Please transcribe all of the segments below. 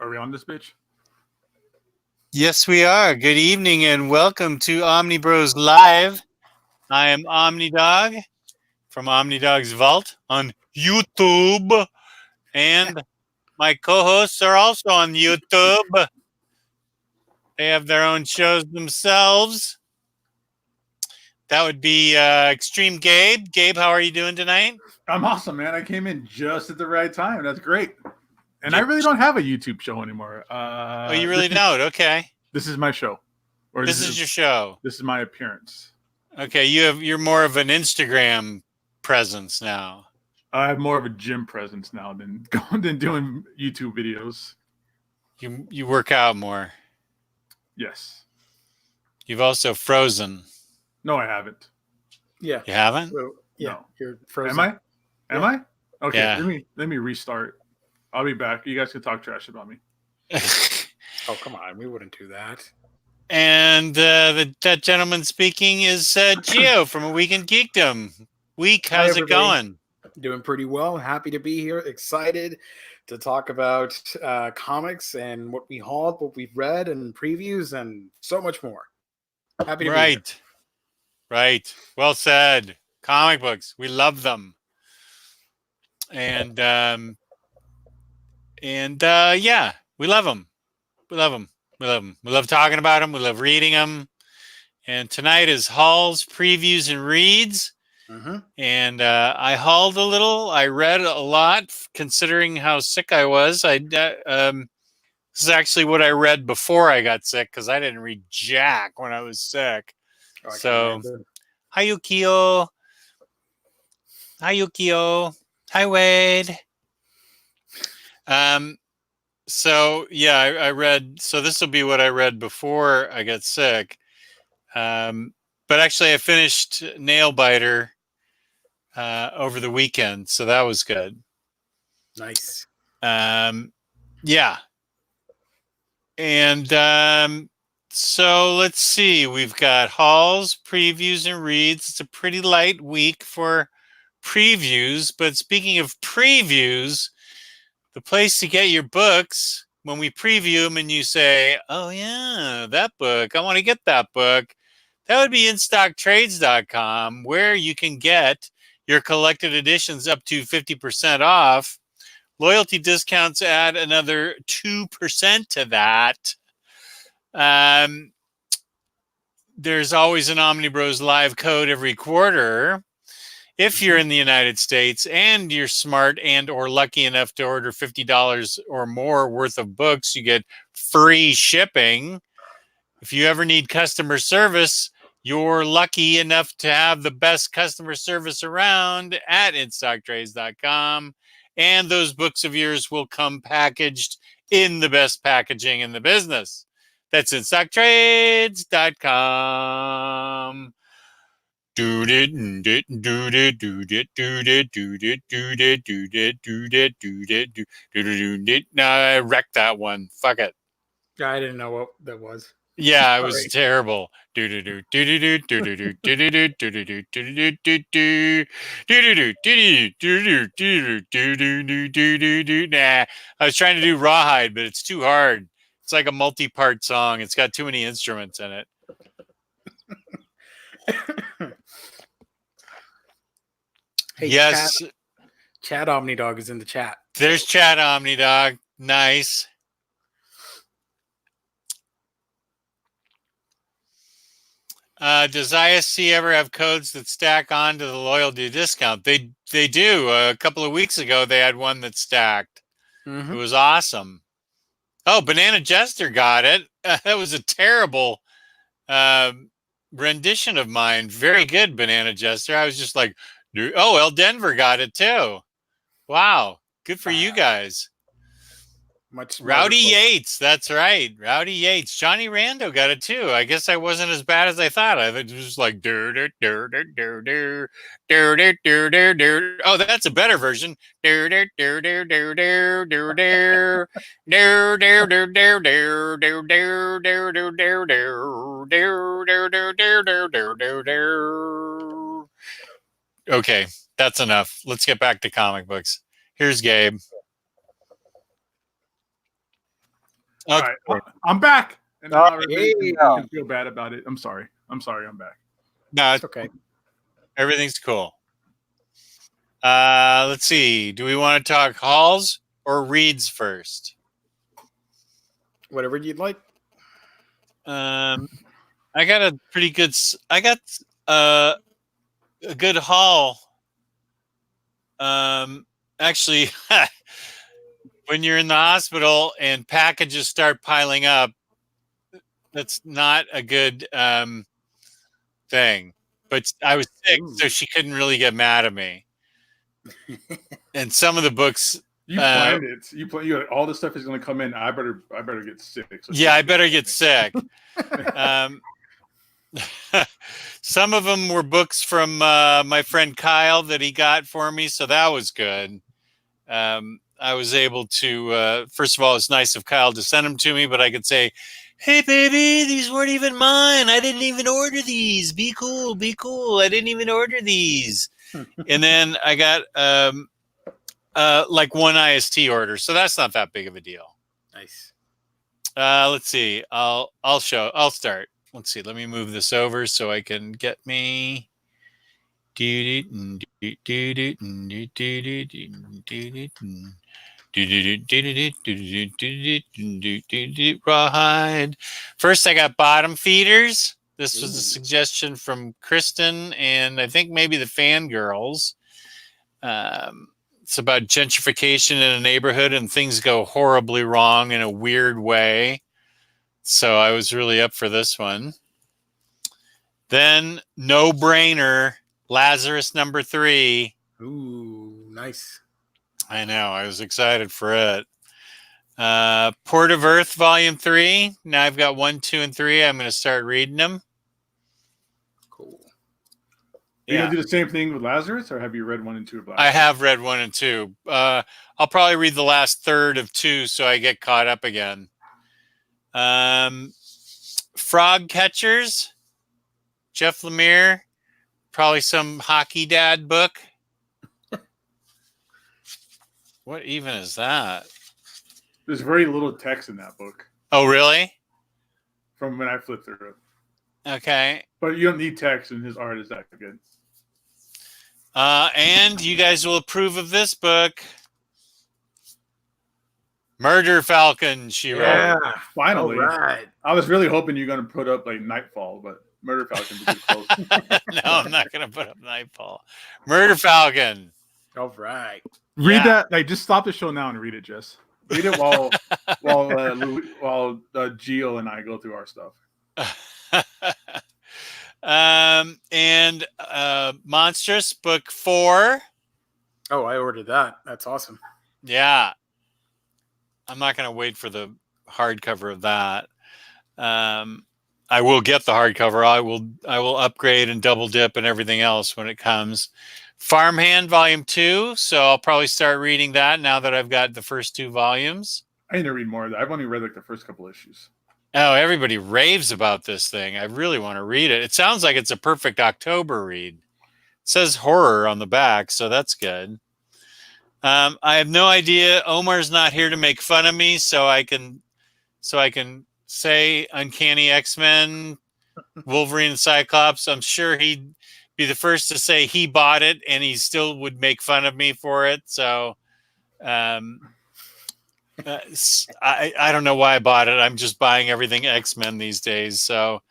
Are we on this bitch? Yes, we are. Good evening and welcome to OmniBros Live. I am OmniDog from OmniDog's Vault on YouTube. And my co-hosts are also on YouTube. They have their own shows themselves. That would be Extreme Gabe. Gabe, how are you doing tonight? I'm awesome, man. I came in just at the right time. That's great. And I really don't have a YouTube show anymore. Oh, you really don't? Okay. This is my show. Or This is your show. This is my appearance. Okay, you're more of an Instagram presence now. I have more of a gym presence now than doing YouTube videos. You work out more. Yes. You've also frozen. No, I haven't. Yeah. You haven't? So, yeah. No. You're frozen. Am I? Am I? Okay. Yeah. Let me restart. I'll be back. You guys can talk trash about me. Oh, come on. We wouldn't do that. And that gentleman speaking is Gio from A Week in Geekdom. How's it going? Doing pretty well. Happy to be here. Excited to talk about comics and what we hauled, what we've read, and previews, and so much more. Happy to be here. Right. Well said. Comic books. We love them. And yeah, we love them. We love them. We love them. We love talking about them. We love reading them. And tonight is hauls, previews, and reads. Mm-hmm. And I hauled a little. I read a lot, considering how sick I was. This is actually what I read before I got sick, because I didn't read jack when I was sick. Oh, So, hi, Yukio. Hi, Yukio. Hi, Wade. So yeah, I read. So this will be what I read before I got sick. But actually, I finished Nailbiter over the weekend, so that was good. Nice. Yeah. And so let's see. We've got hauls, previews, and reads. It's a pretty light week for previews. But speaking of previews, the place to get your books, when we preview them and you say, oh, yeah, that book, I want to get that book, that would be InStockTrades.com, where you can get your collected editions up to 50% off. Loyalty discounts add another 2% to that. There's always an OmniBros Live code every quarter. If you're in the United States and you're smart and or lucky enough to order $50 or more worth of books, you get free shipping. If you ever need customer service, you're lucky enough to have the best customer service around at InStockTrades.com. And those books of yours will come packaged in the best packaging in the business. That's InStockTrades.com. Do it, do it, do it, do it, do it, do it, do it, do it, do it, do it, do it. No, I wrecked that one. Fuck it. I didn't know what that was. Yeah, it was terrible. Do do do do do do do do do do do do do do do do do. Nah, I was trying to do Rawhide, but it's too hard. It's like a multi-part song. It's got too many instruments in it. Hey, yes. Chat OmniDog is in the chat. There's Chat OmniDog. Nice. Does ISC ever have codes that stack on to the loyalty discount? They do. A couple of weeks ago, they had one that stacked. Mm-hmm. It was awesome. Oh, Banana Jester got it. That was a terrible rendition of mine. Very good, Banana Jester. I was just like, oh, El Denver got it too. Wow. Good for you guys. Much Rowdy Yates, that's right. Rowdy Yates. Johnny Rando got it too. I guess I wasn't as bad as I thought. I was just like oh, that's a better version. Okay, that's enough. Let's get back to comic books. Here's Gabe. All Okay. right, I'm back. And now Oh, everybody yeah. can feel bad about it. I'm sorry. I'm back. No, It's okay. everything's cool. Let's see. Do we want to talk hauls or reads first? Whatever you'd like. I got a pretty good. I got a good haul. Actually, when you're in the hospital and packages start piling up, that's not a good thing. But I was sick, so she couldn't really get mad at me. And some of the books, You planned it. You had, all this stuff is going to come in. I better get sick. So yeah, I better get sick. Some of them were books from my friend Kyle that he got for me, so that was good. I was able to, first of all, it's nice of Kyle to send them to me, but I could say, hey, baby, these weren't even mine. I didn't even order these. Be cool, be cool. I didn't even order these. And then I got like one IST order, so that's not that big of a deal. Nice. Let's see. I'll start. Let's see. Let me move this over so I can get me. Rawhide. First, I got bottom feeders. This was a suggestion from Kristen and I think maybe the fangirls. It's about gentrification in a neighborhood and things go horribly wrong in a weird way. So I was really up for this one. Then No Brainer, Lazarus #3. Ooh, nice. I know. I was excited for it. Port of Earth, Volume 3. Now I've got 1, 2, and 3. I'm going to start reading them. Cool. Are you going to do the same thing with Lazarus, or have you read 1 and 2 of Lazarus? I have read 1 and 2. I'll probably read the last third of 2 so I get caught up again. Frog Catchers, Jeff Lemire, probably some hockey dad book. What even is that? There's very little text in that book. Oh, really? From when I flipped through it. Okay. But you don't need text, and his art is that good. And you guys will approve of this book. Murder Falcon, she wrote. Finally. All right. I was really hoping you're going to put up like Nightfall, but Murder Falcon's a bit close. No, I'm not going to put up Nightfall. Murder Falcon. All right. Read that. Like, just stop the show now and read it, Jess. Read it while Gio and I go through our stuff. And Monstrous Book 4. Oh, I ordered that. That's awesome. Yeah. I'm not going to wait for the hardcover of that. I will get the hardcover. I will upgrade and double dip and everything else when it comes. Farmhand Volume 2. So I'll probably start reading that now that I've got the first 2 volumes. I need to read more of that. I've only read like the first couple issues. Oh, everybody raves about this thing. I really want to read it. It sounds like it's a perfect October read. It says horror on the back, so that's good. I have no idea. Omar's not here to make fun of me, so I can say Uncanny X-Men, Wolverine and Cyclops. I'm sure he'd be the first to say he bought it, and he still would make fun of me for it. So I don't know why I bought it. I'm just buying everything X-Men these days, so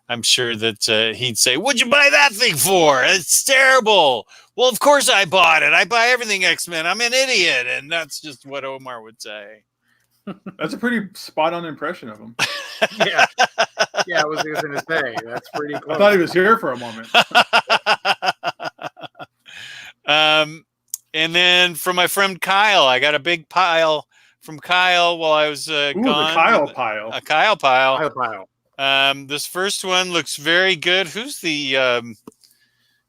I'm sure that he'd say, "What'd you buy that thing for? It's terrible." Well, of course I bought it. I buy everything X-Men. I'm an idiot. And that's just what Omar would say. That's a pretty spot-on impression of him. Yeah. Yeah, I was going to say. That's pretty close. I thought he was here for a moment. And then from my friend Kyle, I got a big pile from Kyle while I was gone. The Kyle pile. A Kyle pile. Kyle pile. This first one looks very good. Who's the...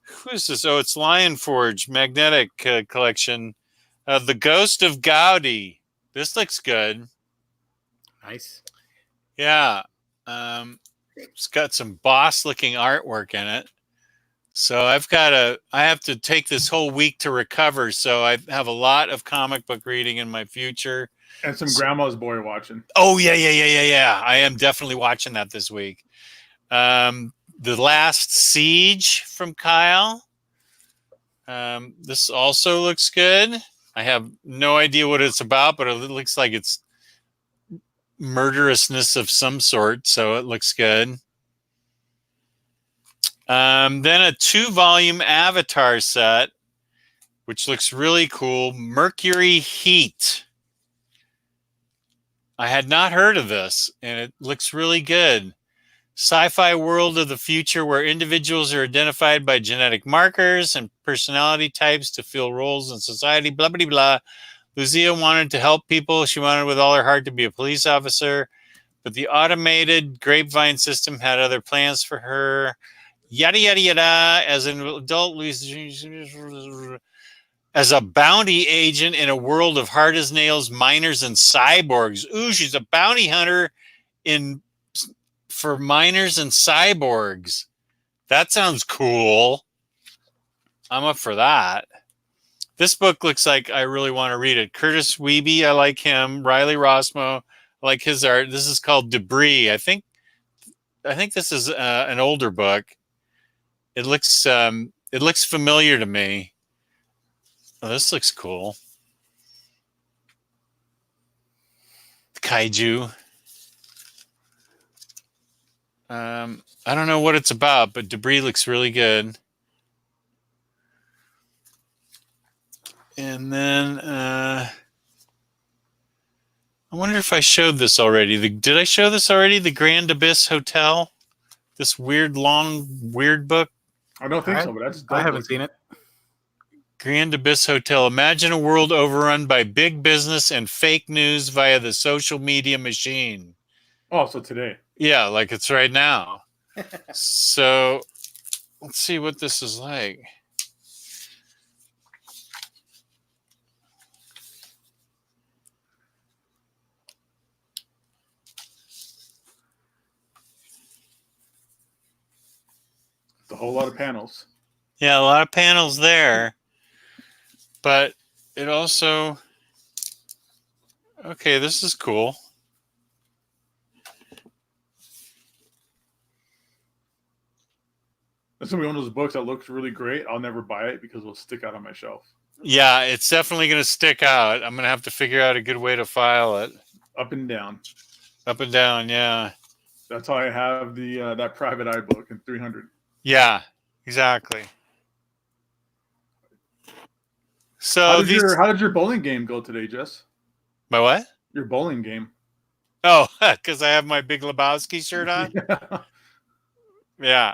who is this? Oh, it's Lion Forge Magnetic Collection. The Ghost of Gaudi. This looks good. Nice. Yeah. It's got some boss-looking artwork in it. So I have to take this whole week to recover. So I have a lot of comic book reading in my future. And some grandma's boy watching. Oh, yeah. I am definitely watching that this week. The Last Siege from Kyle. This also looks good. I have no idea what it's about, but it looks like it's murderousness of some sort, so it looks good. Then a 2-volume Avatar set, which looks really cool. Mercury Heat. I had not heard of this, and it looks really good. Sci-fi world of the future where individuals are identified by genetic markers and personality types to fill roles in society, blah, blah, blah. Lucia wanted to help people. She wanted with all her heart to be a police officer, but the automated grapevine system had other plans for her. Yada, yada, yada. As an adult, as a bounty agent in a world of hard as nails, miners, and cyborgs. Ooh, she's a bounty hunter for miners and cyborgs. That sounds cool. I'm up for that. This book looks like I really want to read it. Curtis Wiebe, I like him. Riley Rossmo, I like his art. This is called Debris. I think this is an older book. It looks familiar to me. Oh, this looks cool. Kaiju. I don't know what it's about, but Debris looks really good. And then I wonder if I showed this already. Did I show this already? The Grand Abyss Hotel? This weird, long, weird book? I don't think so, but that's I haven't seen it. Grand Abyss Hotel. Imagine a world overrun by big business and fake news via the social media machine. Oh, so today. Yeah, like it's right now. So let's see what this is like. It's a whole lot of panels. Yeah, a lot of panels there. But it also... Okay, this is cool. It's going to be one of those books that looks really great. I'll never buy it because it'll stick out on my shelf. Yeah, it's definitely going to stick out. I'm going to have to figure out a good way to file it. Up and down. Up and down, yeah. That's how I have the that Private Eye book in 300. Yeah, exactly. So how did your bowling game go today, Jess? My what? Your bowling game. Oh, because I have my Big Lebowski shirt on? Yeah.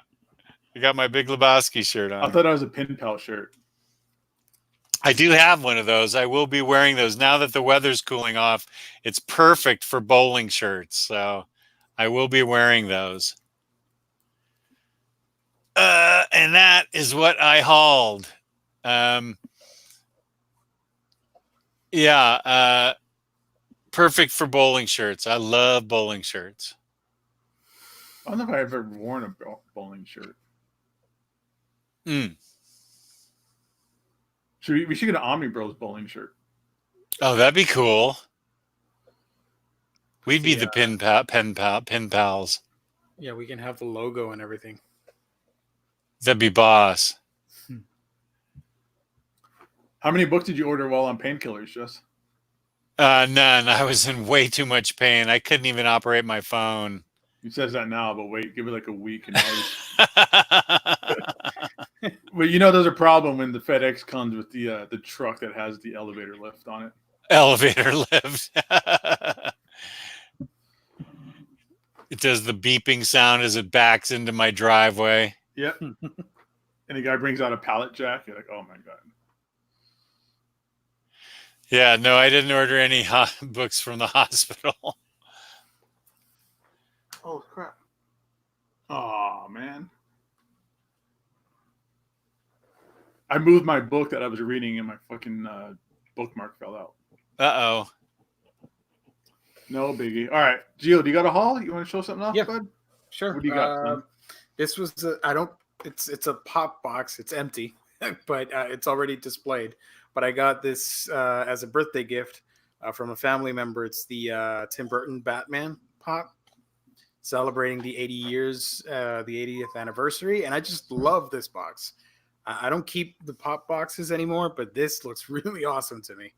I got my Big Lebowski shirt on. I thought I was a pin pal shirt. I do have one of those. I will be wearing those now that the weather's cooling off. It's perfect for bowling shirts. So I will be wearing those. And that is what I hauled. Perfect for bowling shirts. I love bowling shirts. I don't know if I've ever worn a bowling shirt. Mm. We should get an OmniBros bowling shirt. Oh, that'd be cool. We'd be the pen pals. Yeah, we can have the logo and everything. That'd be boss. How many books did you order while on painkillers, Jess? None. I was in way too much pain. I couldn't even operate my phone. He says that now, but wait, give it like a week. And well, you know, there's a problem when the FedEx comes with the truck that has the elevator lift on it. Elevator lift. It does the beeping sound as it backs into my driveway. Yep. And the guy brings out a pallet jack. You're like, oh my God. Yeah, no, I didn't order any books from the hospital. Oh, crap. Oh, man. I moved my book that I was reading and my fucking bookmark fell out. Uh-oh. No biggie. All right. Gio, do you got a haul? You want to show something off, Yeah. bud? Sure. What do you got? This was it's a pop box. It's empty, but it's already displayed. But I got this as a birthday gift from a family member. It's the Tim Burton Batman pop, celebrating the 80 years, the 80th anniversary, and I just love this box. I don't keep the pop boxes anymore, but this looks really awesome to me.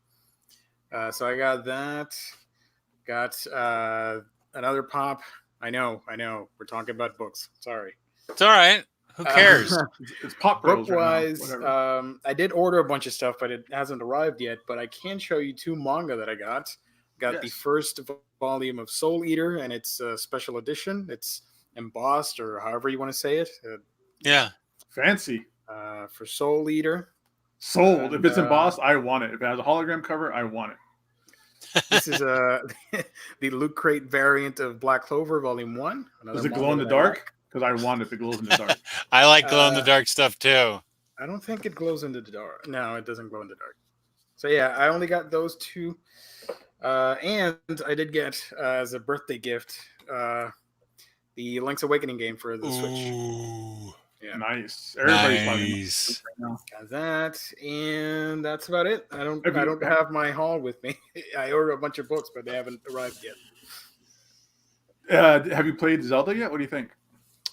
So I got that. Got another pop. I know. We're talking about books. Sorry. It's all right. Who cares? It's Pop Bros right Book-wise, now. I did order a bunch of stuff, but it hasn't arrived yet. But I can show you 2 manga that I got. Got the first volume of Soul Eater, and it's a special edition. It's embossed, or however you want to say it. Yeah. Fancy. For Soul Eater. Sold. And, if it's embossed, I want it. If it has a hologram cover, I want it. This is the Loot Crate variant of Black Clover, Volume 1. Does it glow in the dark? Because I want it if it glows in the dark. I like glow in the dark stuff too. I don't think it glows in the dark. No, it doesn't glow in the dark. So yeah, I only got those 2. And I did get, as a birthday gift, the Link's Awakening game for the Switch. Ooh, Yeah. Nice. Everybody's nice. talking about Got that, and that's about it. I don't have my haul with me. I ordered a bunch of books, but they haven't arrived yet. Have you played Zelda yet? What do you think?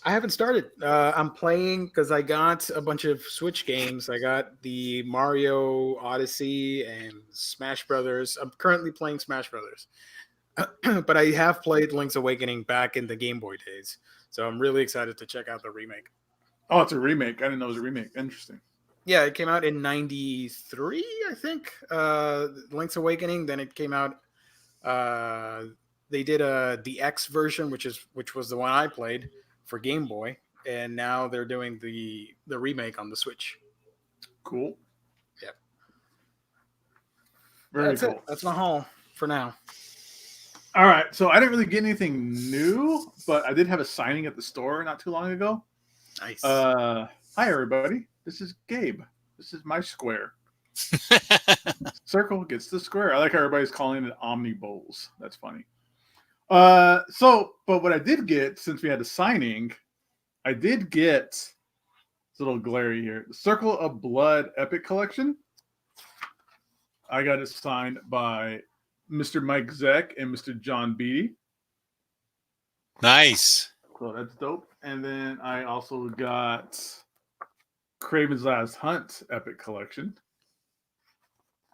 I haven't started. I'm playing because I got a bunch of Switch games. I got the Mario Odyssey and Smash Brothers. I'm currently playing Smash Brothers, but I have played Link's Awakening back in the Game Boy days. So I'm really excited to check out the remake. Oh, it's a remake. I didn't know it was a remake. Interesting. Yeah, it came out in '93, I think. Link's Awakening. Then it came out. They did the X version, which was the one I played for Game Boy, and now they're doing the remake on the Switch. Cool. Yep. Very cool. It. That's my haul for now. All right. So I didn't really get anything new, but I did have a signing at the store not too long ago. Nice. Hi, everybody. This is Gabe. This is my square. Circle gets the square. I like how everybody's calling it OmniBros. That's funny. But what I did get, since we had the signing, I did get, it's a little glary here, the Circle of Blood Epic Collection. I got it signed by Mr. Mike Zeck and Mr. John Beatty. Nice. So that's dope. And then I also got Kraven's Last Hunt Epic Collection,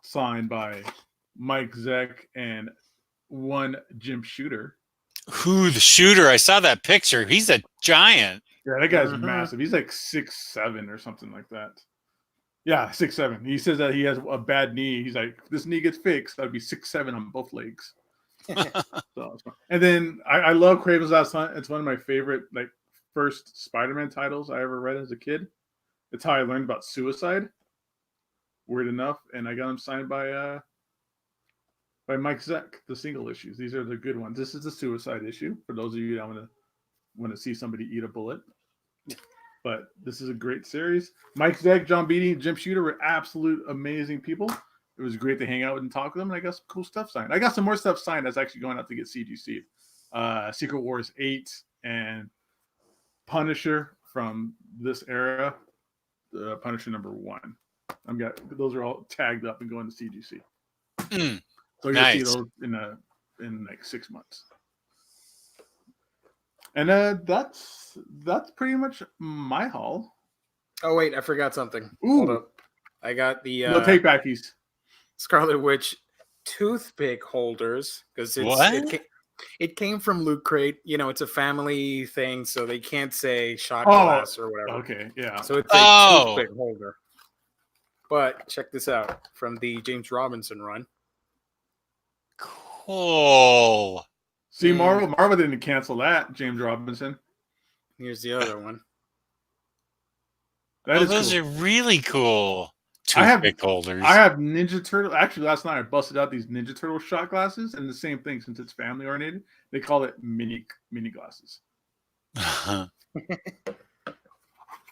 signed by Mike Zeck and one Jim Shooter. Who, the shooter? I saw that picture. He's a giant. Yeah, that guy's massive. He's like 6'7" or something like that. Yeah, 6'7". He says that he has a bad knee. He's like, this knee gets fixed. That'd be 6'7" on both legs. So, and then I love Kraven's Last Hunt. It's one of my favorite first Spider-Man titles I ever read as a kid. It's how I learned about suicide. Weird enough, and I got him signed by Mike Zeck, the single issues. These are the good ones. This is the suicide issue for those of you that want to see somebody eat a bullet. But this is a great series. Mike Zeck, John Beatty, Jim Shooter were absolute amazing people. It was great to hang out with and talk with them, and I got some cool stuff signed. I got some more stuff signed that's actually going out to get CGC. Secret Wars 8 and Punisher from this era, Punisher #1. Those are all tagged up and going to CGC. So you'll see those in like 6 months. And that's pretty much my haul. Oh wait, I forgot something. Ooh. Hold up. I got the No take backies. Scarlet Witch toothpick holders because it came from Loot Crate. You know, it's a family thing, so they can't say shot glass or whatever. Okay, yeah. So it's a toothpick holder. But check this out from the James Robinson run. Cool. See, Marvel didn't cancel that, James Robinson. Here's the other one. Those are really cool. Toothpick holders. I have Ninja Turtle. Actually, last night I busted out these Ninja Turtle shot glasses, and the same thing, since it's family oriented, they call it mini glasses. But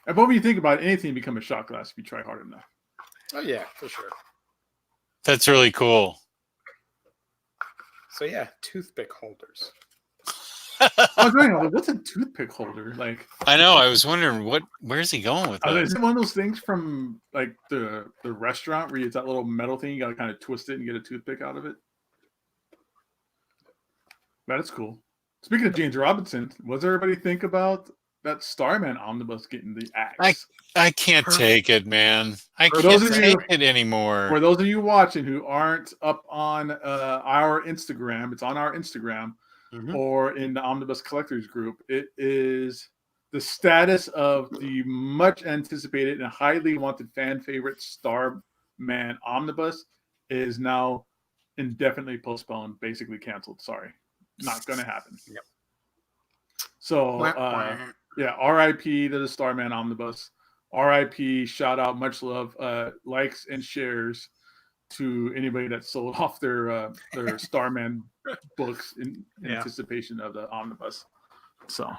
when you think about it, anything can become a shot glass if you try hard enough. Oh yeah, for sure. That's really cool. So yeah, toothpick holders. I was wondering, what's a toothpick holder? I know. I was wondering where's he going with that? Is it one of those things from the restaurant where it's that little metal thing you got to kind of twist it and get a toothpick out of it? That is cool. Speaking of James Robinson, what does everybody think about that Starman omnibus getting the axe? I can't take it, man. I For can't those of take you, it anymore. for those of you watching who aren't up on our Instagram, it's on our Instagram or in the Omnibus Collectors group. It is the status of the much anticipated and highly wanted fan favorite Starman omnibus is now indefinitely postponed, basically canceled. Sorry, not going to happen. Yep. So, yeah, RIP to the Starman omnibus. RIP, shout out, much love, likes and shares to anybody that sold off their Starman books in anticipation of the omnibus. So,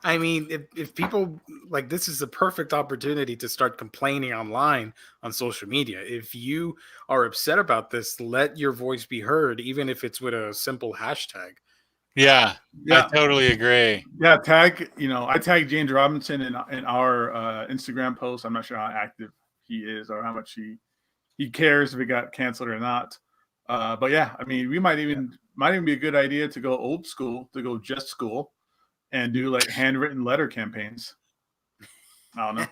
I mean, if people like, this is a perfect opportunity to start complaining online on social media. If you are upset about this, let your voice be heard, even if it's with a simple hashtag. Yeah, I totally agree. Yeah, I tagged James Robinson in our Instagram post. I'm not sure how active he is or how much he cares if it got canceled or not. But yeah, I mean, we might even be a good idea to go old school, to go just school, and do like handwritten letter campaigns. I don't know.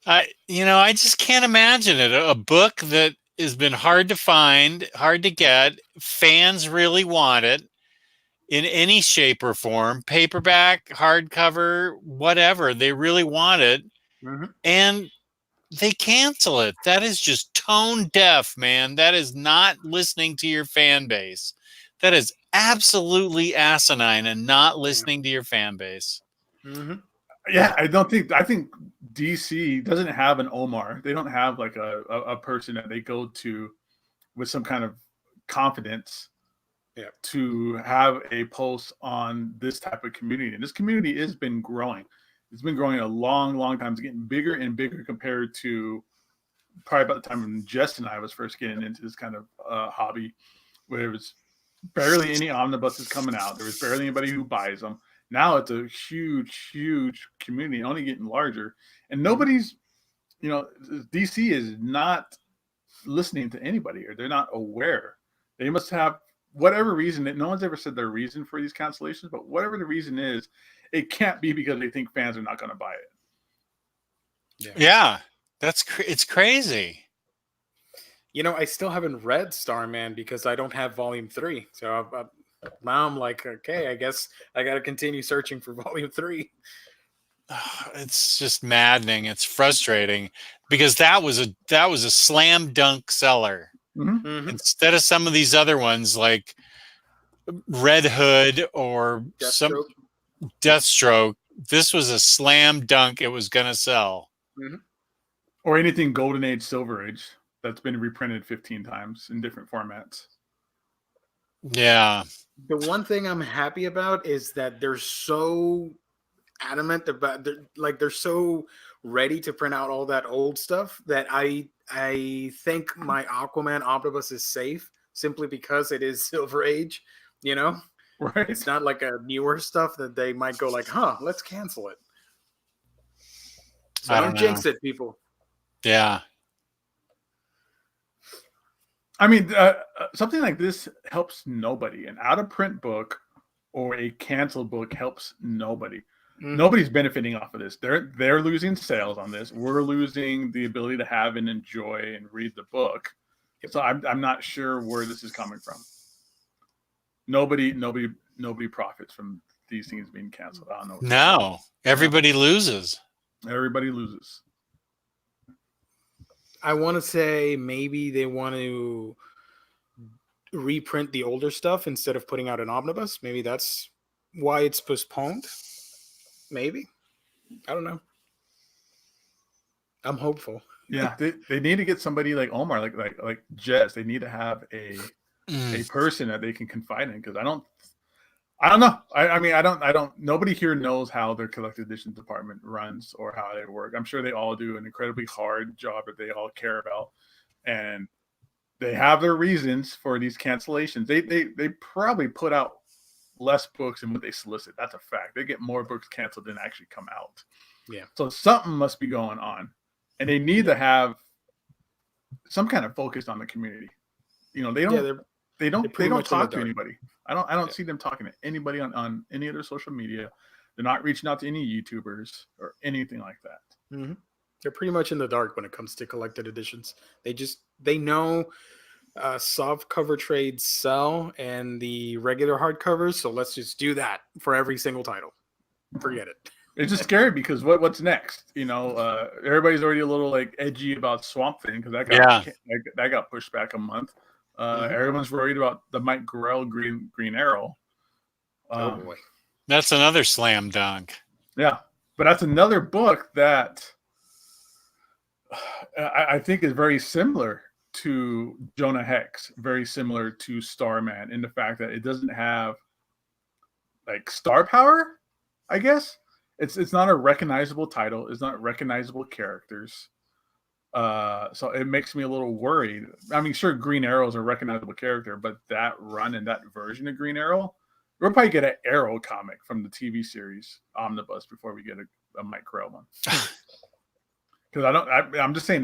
I just can't imagine it. A book that has been hard to find, hard to get. Fans really want it in any shape or form, paperback, hardcover, whatever. They really want it. And they cancel it. That is just tone deaf, man. That is not listening to your fan base. That is absolutely asinine and not listening to your fan base. Yeah, I think DC doesn't have an Omar. They don't have like a person that they go to with some kind of confidence to have a pulse on this type of community. And this community has been growing. It's been growing a long, long time. It's getting bigger and bigger compared to probably about the time when Jess and I was first getting into this kind of hobby, where there was barely any omnibuses coming out. There was barely anybody who buys them. Now it's a huge, huge community, only getting larger. And nobody's, DC is not listening to anybody, or they're not aware. They must have whatever reason that no one's ever said their reason for these cancellations, but whatever the reason is, it can't be because they think fans are not going to buy it. Yeah, it's crazy. I still haven't read Starman because I don't have volume 3. So now I'm like, okay, I guess I got to continue searching for volume 3. It's just maddening. It's frustrating because that was a slam dunk seller. Instead of some of these other ones like Red Hood or Deathstroke, this was a slam dunk. It was going to sell. Or anything Golden Age, Silver Age that's been reprinted 15 times in different formats. Yeah. The one thing I'm happy about is that they're so adamant about, they're so ready to print out all that old stuff that I think my Aquaman omnibus is safe simply because it is Silver Age, Right. It's not like a newer stuff that they might go like, let's cancel it. So don't jinx it, people. Yeah. I mean, something like this helps nobody. An out-of-print book or a canceled book helps nobody. Nobody's benefiting off of this. They're losing sales on this. We're losing the ability to have and enjoy and read the book. So I'm not sure where this is coming from. Nobody profits from these things being canceled. I don't know. No, everybody loses. Everybody loses. I want to say maybe they want to reprint the older stuff instead of putting out an omnibus. Maybe that's why it's postponed. Maybe. I don't know. I'm hopeful. Yeah, they need to get somebody like Omar, like Jess. They need to have a person that they can confide in, because I don't know. I mean, I don't. Nobody here knows how their collected edition department runs or how they work. I'm sure they all do an incredibly hard job that they all care about, and they have their reasons for these cancellations. They probably put out less books than what they solicit. That's a fact. They get more books canceled than actually come out. Yeah. So something must be going on, and they need to have some kind of focus on the community. They don't. they don't pretty much in the talk to dark. anybody. I don't see them talking to anybody on any other social media. They're not reaching out to any YouTubers or anything like that. Mm-hmm. They're pretty much in the dark when it comes to collected editions. They know soft cover trades sell and the regular hardcovers, so let's just do that for every single title. Forget it. It's just scary because what's next? Everybody's already a little like edgy about Swamp Thing because that got pushed back a month. Everyone's worried about the Mike Grell Green Arrow. Oh boy, that's another slam dunk. Yeah, but that's another book that I think is very similar to Jonah Hex, very similar to Starman in the fact that it doesn't have like star power. I guess it's not a recognizable title. It's not recognizable characters. So it makes me a little worried. I mean, sure, Green Arrow is a recognizable character, but that run and that version of Green Arrow, we'll probably get an Arrow comic from the TV series Omnibus before we get a Mike Grell one. Because I'm just saying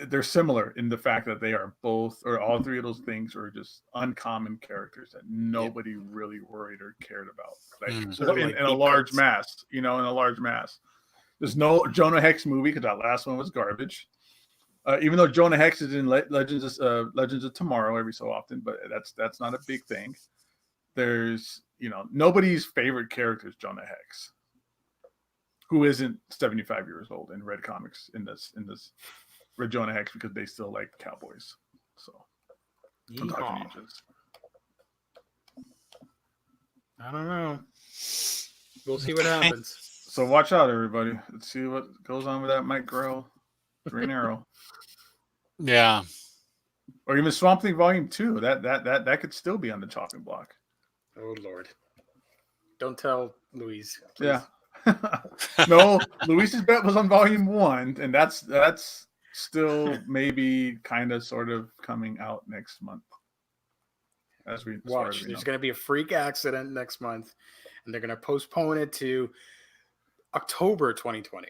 they're similar in the fact that they are both, or all three of those things are just uncommon characters that nobody really worried or cared about. Like in a large mass, in a large mass. There's no Jonah Hex movie because that last one was garbage. Even though Jonah Hex is in Legends of Tomorrow every so often, but that's not a big thing. There's nobody's favorite character is Jonah Hex, who isn't 75 years old and read comics in this read Jonah Hex because they still like the Cowboys. So I'm talking ages. I don't know. We'll see what happens. So watch out, everybody. Let's see what goes on with that Mike Grell Green Arrow. Yeah. Or even Swamp Thing Volume 2. That could still be on the chopping block. Oh Lord. Don't tell Louise. Please. Yeah. No, Luis's bet was on Volume 1, and that's still maybe kind of sort of coming out next month. As we watch, there's going to be a freak accident next month, and they're going to postpone it to October 2020.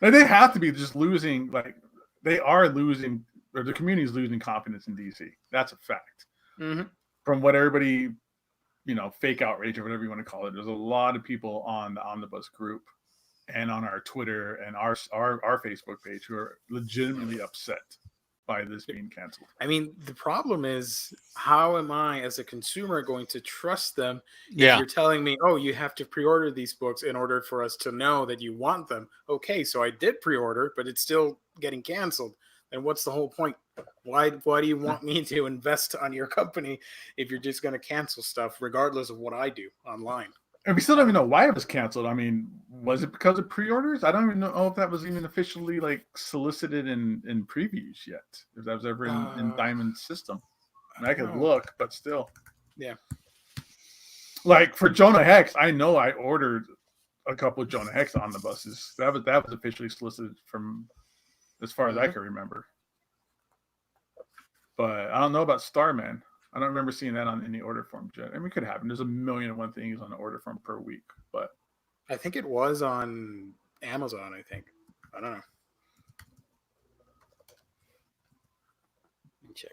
And they have to be just losing, like they are losing, or the community is losing confidence in DC. That's a fact. Mm-hmm. From what everybody, fake outrage or whatever you want to call it. There's a lot of people on the Omnibus group and on our Twitter and our Facebook page who are legitimately upset by this being canceled. I mean, the problem is, how am I as a consumer going to trust them if you're telling me, oh, you have to pre-order these books in order for us to know that you want them? Okay, so I did pre-order, but it's still getting canceled. And what's the whole point? Why do you want me to invest on your company if you're just going to cancel stuff regardless of what I do online? And we still don't even know why it was canceled. I mean, was it because of pre-orders? I don't even know if that was even officially like solicited in previews yet. If that was ever in Diamond's system. I could look, but still. Yeah. Like for Jonah Hex, I know I ordered a couple of Jonah Hex omnibuses. That was officially solicited from as far as I can remember. But I don't know about Starman. I don't remember seeing that on any order form yet. I mean, it could happen. There's 1,000,001 things on the order form per week, but I think it was on Amazon. I don't know. Let me check.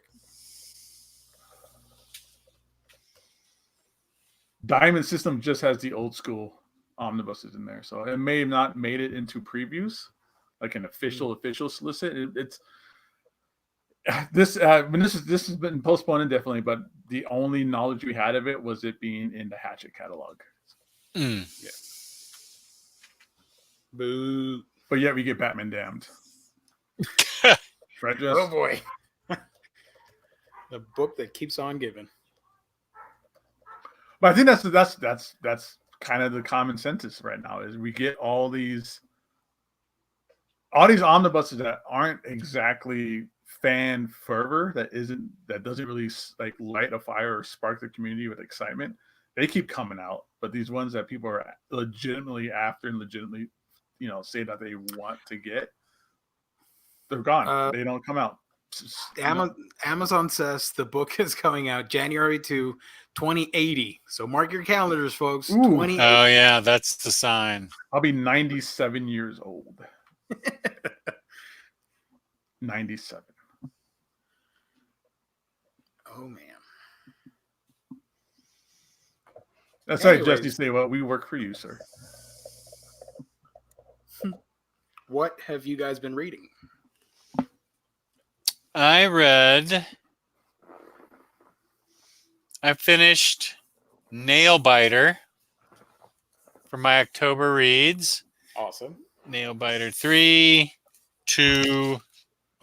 Diamond System just has the old school omnibuses in there, so it may have not made it into previews, like an official solicit. It's this has been postponed indefinitely, but the only knowledge we had of it was it being in the Hatchet catalog. Yeah. Boo. But yet we get Batman Damned. Right, Jess? Oh boy. The book that keeps on giving. But I think that's kind of the common census right now is we get all these omnibuses that aren't exactly fan fervor, that doesn't really like light a fire or spark the community with excitement. They keep coming out, but these ones that people are legitimately after and legitimately, say that they want to get, they're gone. They don't come out. Amazon says the book is coming out January 2080. So mark your calendars, folks. 2080. Oh yeah, that's the sign. I'll be 97 years old. 97. Oh man. That's right, Anyways. Jesse. Say, well, we work for you, sir. What have you guys been reading? I finished Nail Biter for my October reads. Awesome. Nail Biter 3, 2.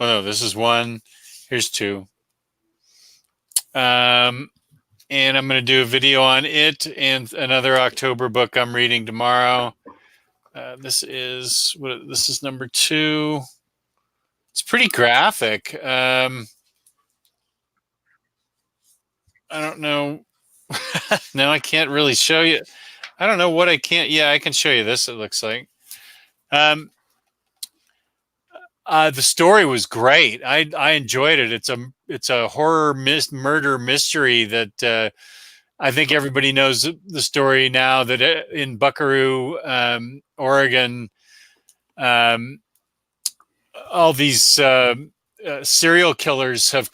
Oh no, this is 1. Here's 2. And I'm going to do a video on it and another October book I'm reading tomorrow. This is number 2. It's pretty graphic. I don't know. No, I can't really show you. I don't know what I can't. Yeah, I can show you this. It looks like. The story was great. I enjoyed it. It's a horror murder mystery that I think everybody knows the story now. That in Buckaroo, Oregon, all these serial killers have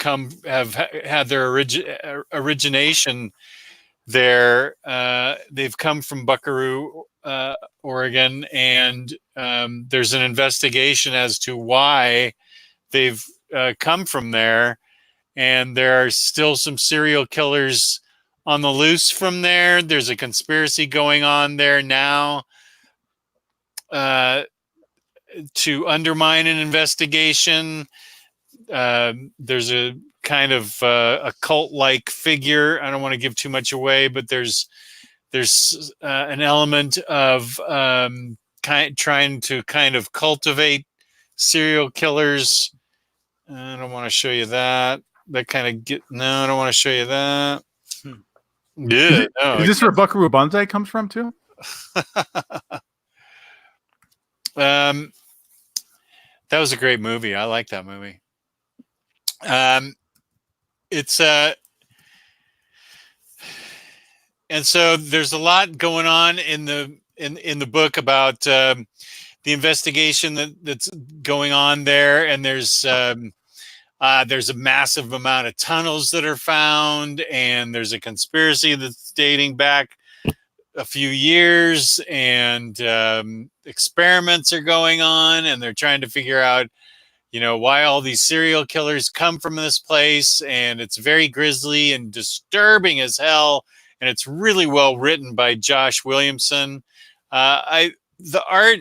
had their origination there. They've come from Buckaroo, Oregon, and there's an investigation as to why they've come from there. And there are still some serial killers on the loose from there. There's a conspiracy going on there now to undermine an investigation. There's a kind of a cult-like figure. I don't want to give too much away, but there's an element of trying to kind of cultivate serial killers. I don't want to show you that. I don't want to show you that. Yeah, no. Is this where Buckaroo Banzai comes from too? That was a great movie. I like that movie. It's and so there's a lot going on in the book about the investigation that's going on there, and there's a massive amount of tunnels that are found, and there's a conspiracy that's dating back a few years, and experiments are going on, and they're trying to figure out, why all these serial killers come from this place. And it's very grisly and disturbing as hell, and it's really well written by Josh Williamson. The art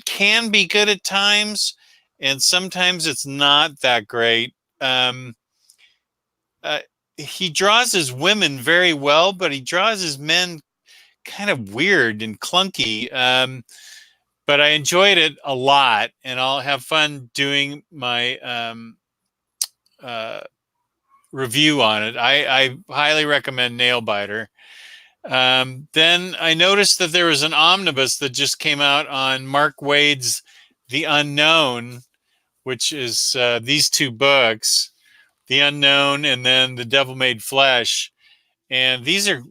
can be good at times, and sometimes it's not that great. He draws his women very well, but he draws his men kind of weird and clunky. But I enjoyed it a lot, and I'll have fun doing my review on it. I highly recommend Nail Biter. Then I noticed that there was an omnibus that just came out on Mark Waid's The Unknown, which is these 2 books, The Unknown and then The Devil Made Flesh. And these are,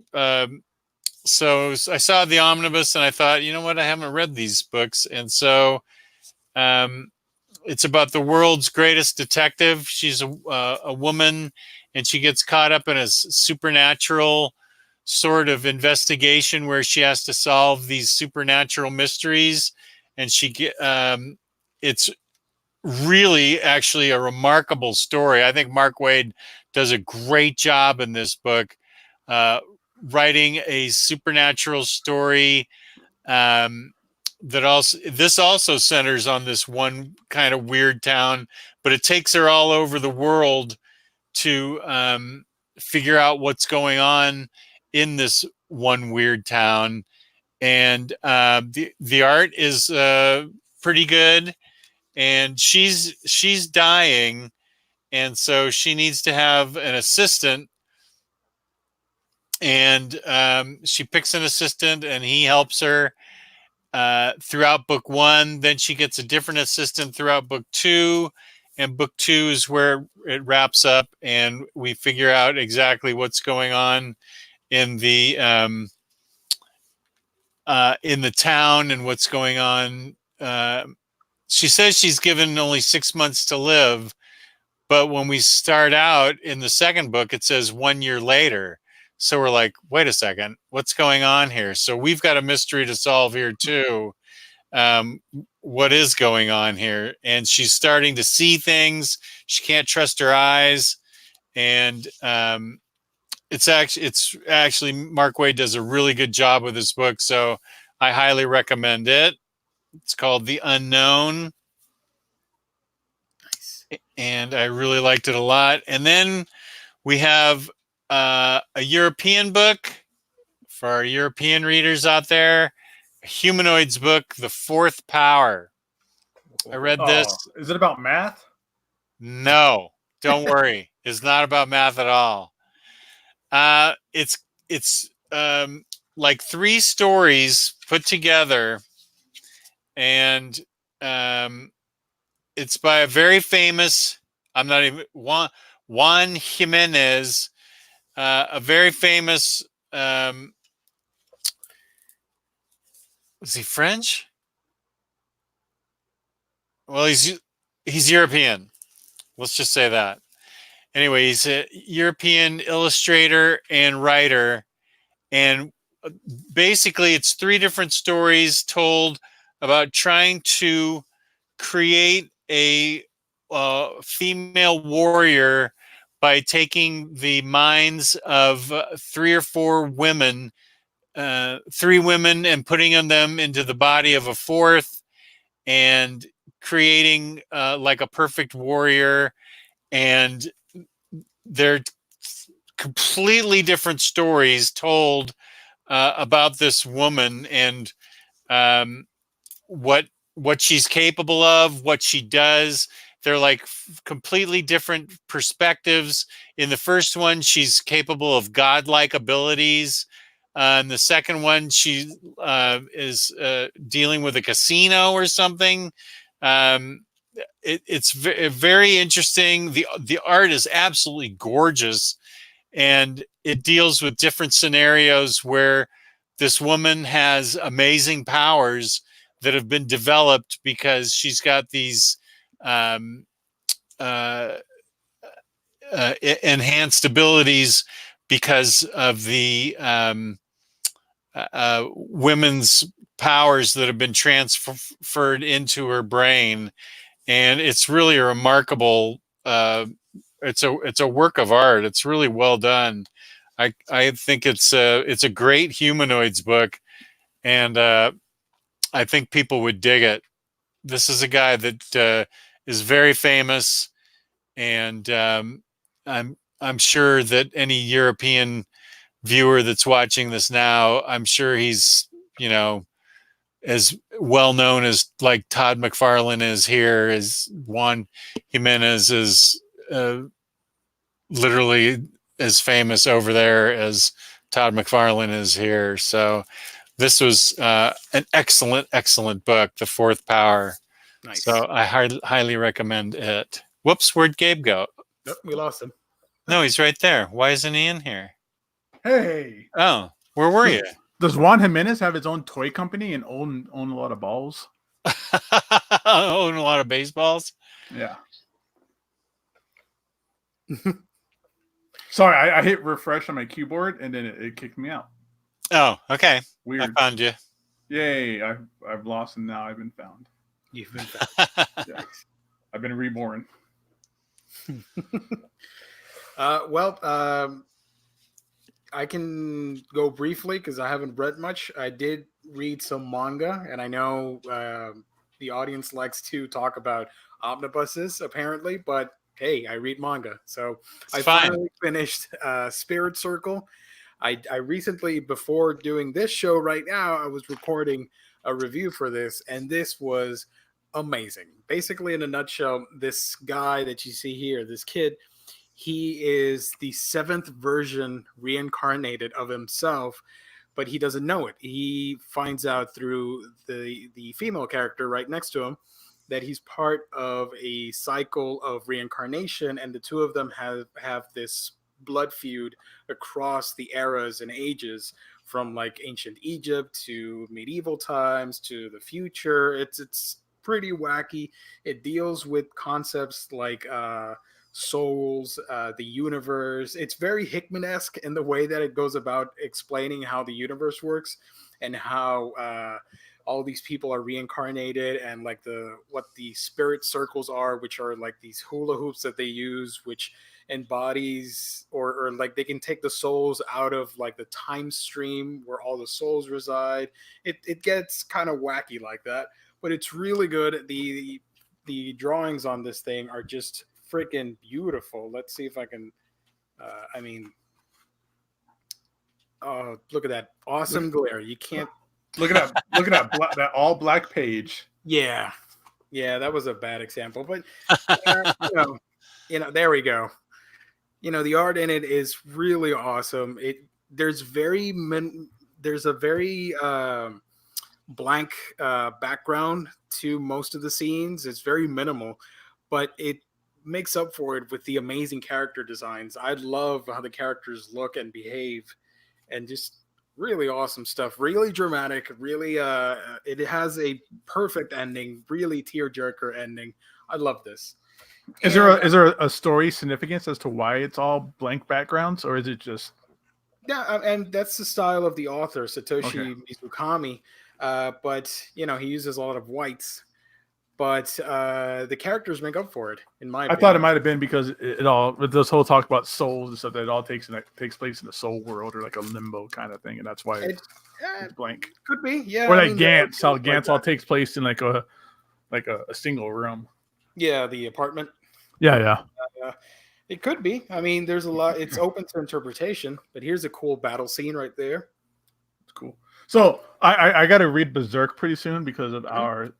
so I saw the omnibus and I thought, you know what, I haven't read these books. And so it's about the world's greatest detective. She's a woman, and she gets caught up in a supernatural sort of investigation where she has to solve these supernatural mysteries. And it's really actually a remarkable story. I think Mark Waid does a great job in this book, writing a supernatural story. This also centers on this one kind of weird town, but it takes her all over the world to figure out what's going on in this one weird town. And the art is pretty good, and she's dying, and so she needs to have an assistant. And she picks an assistant, and he helps her throughout book 1. Then she gets a different assistant throughout book 2, and book 2 is where it wraps up, and we figure out exactly what's going on in the town and what's going on. She says she's given only 6 months to live, but when we start out in the second book, it says 1 year later. So we're like, wait a second, what's going on here? So we've got a mystery to solve here too. What is going on here? And she's starting to see things. She can't trust her eyes. And it's actually Mark Waid does a really good job with this book. So I highly recommend it. It's called The Unknown. Nice. And I really liked it a lot. And then we have a European book for our European readers out there, a Humanoids book, The Fourth Power. I read this. Is it about math? No, don't worry. It's not about math at all. It's like 3 stories put together, and it's by a very famous. I'm not even Juan Jimenez, a very famous. Is he French? Well, he's European. Let's just say that. Anyway, he's a European illustrator and writer, and basically it's 3 different stories told about trying to create a female warrior by taking the minds of 3 or 4 women, 3 women, and putting them into the body of a 4th, and creating like a perfect warrior. And they're completely different stories told about this woman and what she's capable of, what she does. They're like completely different perspectives. In the first one, she's capable of godlike abilities. In the second one, she is dealing with a casino or something. It's very interesting. The art is absolutely gorgeous, and it deals with different scenarios where this woman has amazing powers that have been developed because she's got these enhanced abilities because of the women's powers that have been transferred into her brain. And it's really a remarkable it's a work of art. It's really well done. I think it's a great humanoids book, and I think people would dig it. This is a guy that is very famous, and I'm sure that any European viewer that's watching this now, I'm sure he's, as well known as like Todd McFarlane is here, as Juan Jimenez is literally as famous over there as Todd McFarlane is here. So this was an excellent book, The Fourth Power. Nice. So I highly recommend it. Whoops, where'd Gabe go? Nope, we lost him. No, he's right there. Why isn't he in here? Hey. Oh, where were you? Does Juan Jimenez have his own toy company and own a lot of balls? Own a lot of baseballs? Yeah. Sorry, I hit refresh on my keyboard and then it kicked me out. Oh, okay. Weird. I found you. Yay! I've lost and now I've been found. You've been found. Yeah. I've been reborn. I can go briefly because I haven't read much. I did read some manga, and I know the audience likes to talk about omnibuses, apparently, but hey, I read manga. So I finally finished Spirit Circle. I recently, before doing this show right now, I was recording a review for this, and this was amazing. Basically, in a nutshell, this guy that you see here, this kid, he is the 7th version reincarnated of himself, but he doesn't know it. He finds out through the female character right next to him that he's part of a cycle of reincarnation, and the two of them have this blood feud across the eras and ages, from like ancient Egypt to medieval times to the future. It's pretty wacky. It deals with concepts like souls, the universe. It's very Hickman-esque in the way that it goes about explaining how the universe works and how all these people are reincarnated, and like what the spirit circles are, which are like these hula hoops that they use, which embodies or like they can take the souls out of like the time stream where all the souls reside. It gets kind of wacky like that, but it's really good. The drawings on this thing are just freaking beautiful. Let's see if I can. I mean, oh, look at that awesome glare! You can't. Look at that! Look at that! That all black page. Yeah, that was a bad example, but there we go. The art in it is really awesome. There's a very blank background to most of the scenes. It's very minimal, but it makes up for it with the amazing character designs. I love how the characters look and behave, and just really awesome stuff. Really dramatic. Really, it has a perfect ending. Really tearjerker ending. I love this. Is there a story significance as to why it's all blank backgrounds, or is it just? Yeah, and that's the style of the author, Satoshi Mizukami. But he uses a lot of whites. But the characters make up for it, in my opinion. I thought it might have been because it all, with this whole talk about souls and stuff, that it all takes place in the soul world, or like a limbo kind of thing, and that's why it's blank. Could be, yeah. Or like Gantz, how Gantz all takes place in like a single room. Yeah, the apartment. Yeah. It could be. I mean, there's a lot. It's open to interpretation. But here's a cool battle scene right there. It's cool. So I got to read Berserk pretty soon because of our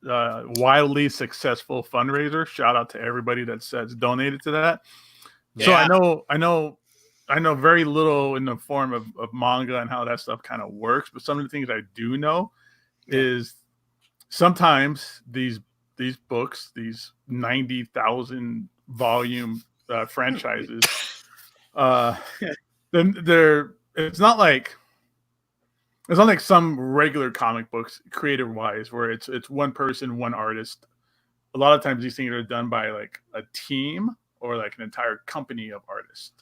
wildly successful fundraiser. Shout out to everybody that says donated to that. Yeah. So I know very little in the form of manga and how that stuff kind of works. But some of the things I do know is sometimes these books, these 90,000 volume franchises, it's not like some regular comic books creative wise where it's one person, one artist. A lot of times these things are done by like a team or like an entire company of artists.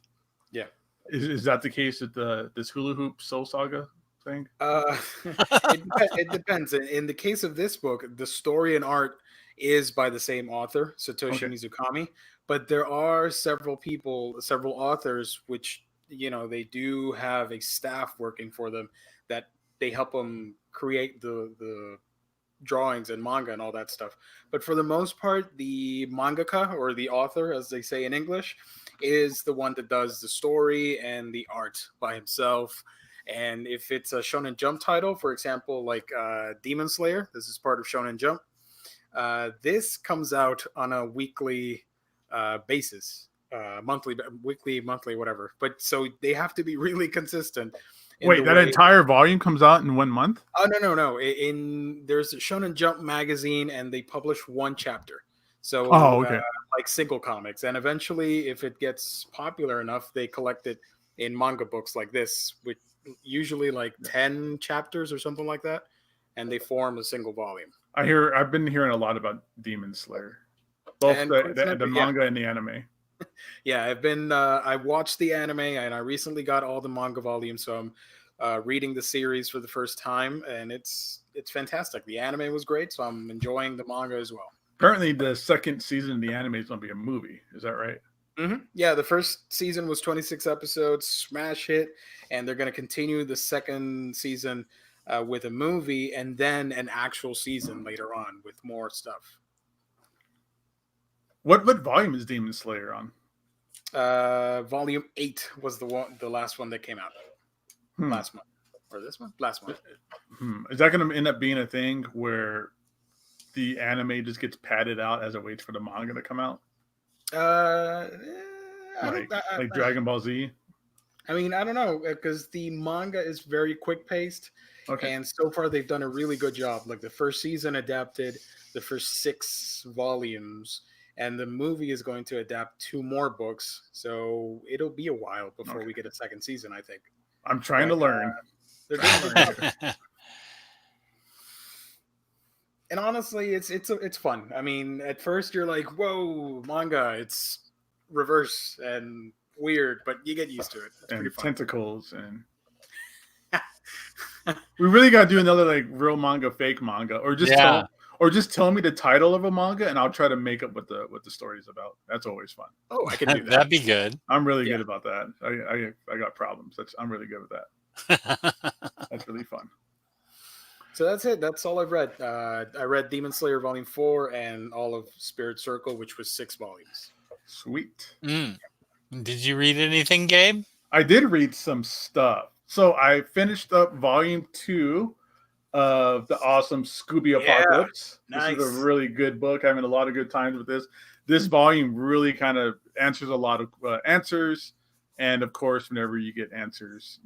Yeah. Is that the case with this hula hoop soul saga thing? It depends. In the case of this book, the story and art is by the same author, Satoshi Mizukami, but there are several authors, which, they do have a staff working for them that they help them create the drawings and manga and all that stuff. But for the most part, the mangaka, or the author, as they say in English, is the one that does the story and the art by himself. And if it's a Shonen Jump title, for example, like Demon Slayer, this is part of Shonen Jump. This comes out on a weekly basis, weekly, monthly, whatever. But so they have to be really consistent. Wait, that entire volume comes out in 1 month? Oh, no. There's a Shonen Jump magazine, and they publish one chapter. So, like single comics. And eventually, if it gets popular enough, they collect it in manga books like this, with usually like 10 chapters or something like that, and they form a single volume. I've been hearing a lot about Demon Slayer, both the manga and the anime. Yeah, I watched the anime, and I recently got all the manga volumes, so I'm reading the series for the first time, and it's fantastic. The anime was great, so I'm enjoying the manga as well. Apparently, the second season of the anime is going to be a movie. Is that right? Mm-hmm. Yeah, the first season was 26 episodes, smash hit, and they're going to continue the second season with a movie, and then an actual season later on with more stuff. What volume is Demon Slayer on? Volume 8 was the last one that came out last month, or this one last month. Is that going to end up being a thing where the anime just gets padded out as it waits for the manga to come out? Like Dragon Ball Z. I mean, I don't know, because the manga is very quick paced. Okay. And so far, they've done a really good job. Like the first season adapted the first 6 volumes, and the movie is going to adapt 2 more books. So it'll be a while before we get a second season, I think. I'm trying to learn. They're doing it. And honestly, it's fun. I mean, at first you're like, whoa, manga, it's reverse and weird, but you get used to it. It's pretty and fun. tentacles and. We really got to do another like real manga, fake manga, or just tell me the title of a manga, and I'll try to make up what the story is about. That's always fun. Oh, I can do that. That'd be good. I'm really good about that. I got problems. I'm really good with that. That's really fun. So that's it. That's all I've read. I read Demon Slayer Volume 4 and all of Spirit Circle, which was 6 volumes. Sweet. Did you read anything, Gabe? I did read some stuff. So I finished up Volume 2 of the awesome Scooby Apocalypse. Nice. This is a really good book. Having a lot of good times with this. This volume really kind of answers a lot of answers. And of course, whenever you get answers,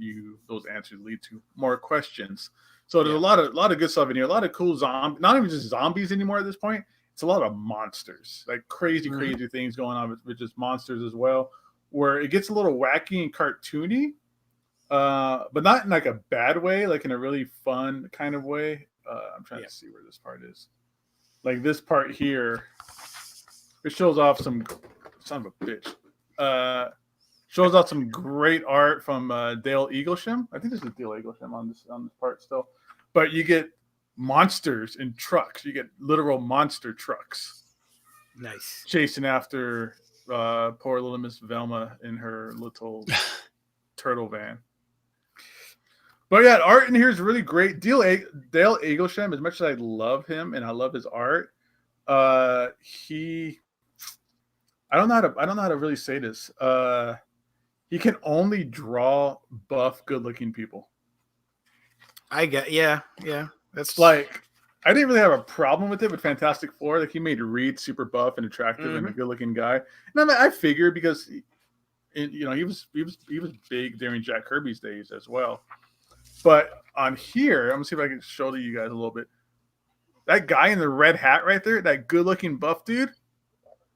those answers lead to more questions. So there's a lot of good stuff in here. A lot of cool zombies, not even just zombies anymore at this point. It's a lot of monsters, like crazy things going on with just monsters as well, where it gets a little wacky and cartoony, but not in like a bad way, like in a really fun kind of way. I'm trying to see where this part is. Like this part here, it shows off some son of a bitch. Shows off some great art from Dale Eaglesham. I think this is Dale Eaglesham on this part still. But you get monsters in trucks. You get literal monster trucks. Nice. Chasing after poor little Miss Velma in her little turtle van. But yeah, art in here is really great. Dale Eaglesham, as much as I love him and I love his art, I don't know how to really say this. He can only draw buff, good-looking people. Yeah. That's like, I didn't really have a problem with it with Fantastic Four. Like, he made Reed super buff and attractive and a good-looking guy. And I figured because, he was big during Jack Kirby's days as well. But on here, I'm gonna see if I can show to you guys a little bit. That guy in the red hat right there, that good-looking buff dude,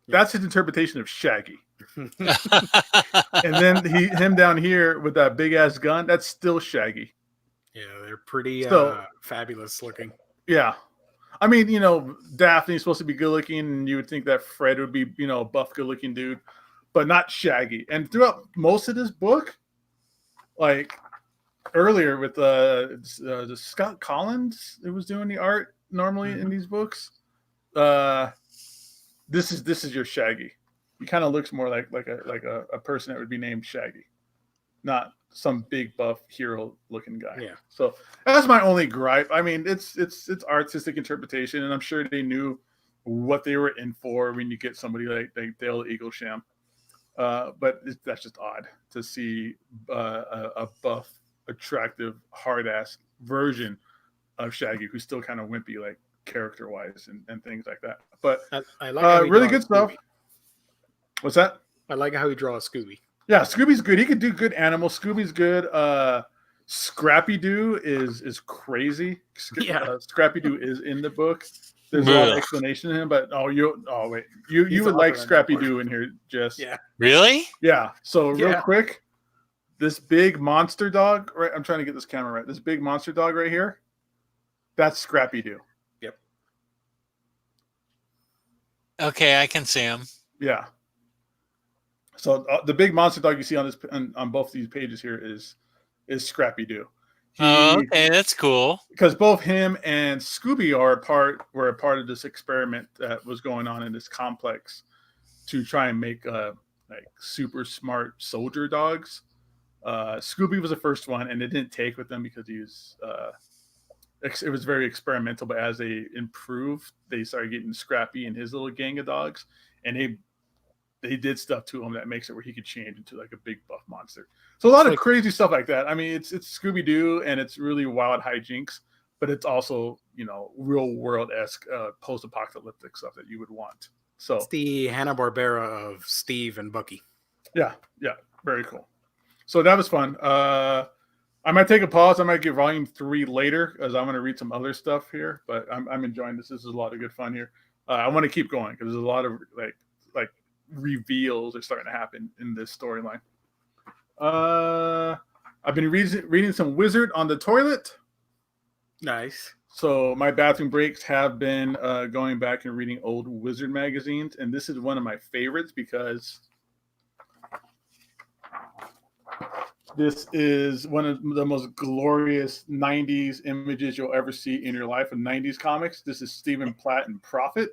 that's his interpretation of Shaggy. And then him down here with that big ass gun, that's still Shaggy. Yeah, they're pretty fabulous looking. Yeah. I mean, Daphne's supposed to be good looking, and you would think that Fred would be, a buff, good looking dude, but not Shaggy. And throughout most of this book, like earlier with the Scott Collins, who was doing the art normally in these books, this is your Shaggy. He kind of looks more like a person that would be named Shaggy, not some big buff hero looking guy. Yeah. So that's my only gripe. I mean, it's artistic interpretation, and I'm sure they knew what they were in for when you get somebody like Dale Eaglesham. But that's just odd to see a buff, attractive, hard ass version of Shaggy who's still kind of wimpy, like character wise and things like that. But I like really good stuff. What's that? I like how he draws Scooby. Yeah, Scooby's good. He could do good animals. Scooby's good. Scrappy-Doo is crazy. Scrappy-Doo is in the book. There's a lot of explanation in him, but you would like Scrappy-Doo in here, Jess. Yeah. Really? Yeah. So real quick, this big monster dog, right? I'm trying to get this camera right. This big monster dog right here, that's Scrappy-Doo. Yep. Okay, I can see him. Yeah. So the big monster dog you see on both these pages here is Scrappy-Doo. Okay, that's cool. Because both him and Scooby were a part of this experiment that was going on in this complex to try and make like super smart soldier dogs. Scooby was the first one, and it didn't take with them because he was it was very experimental. But as they improved, they started getting Scrappy and his little gang of dogs, and they did stuff to him that makes it where he could change into like a big buff monster. So a lot of crazy stuff like that. I mean, it's Scooby-Doo and it's really wild hijinks, but it's also, real world-esque post-apocalyptic stuff that you would want. So it's the Hanna-Barbera of Steve and Bucky. Yeah, very cool. So that was fun. I might take a pause. I might get volume 3 later because I'm going to read some other stuff here, but I'm enjoying this. This is a lot of good fun here. I want to keep going because there's a lot of like reveals are starting to happen in this storyline. I've been reading some Wizard on the toilet. Nice. So my bathroom breaks have been going back and reading old Wizard magazines, and this is one of my favorites because This is one of the most glorious 90s images you'll ever see in your life of 90s comics. This is Stephen Platt and Prophet.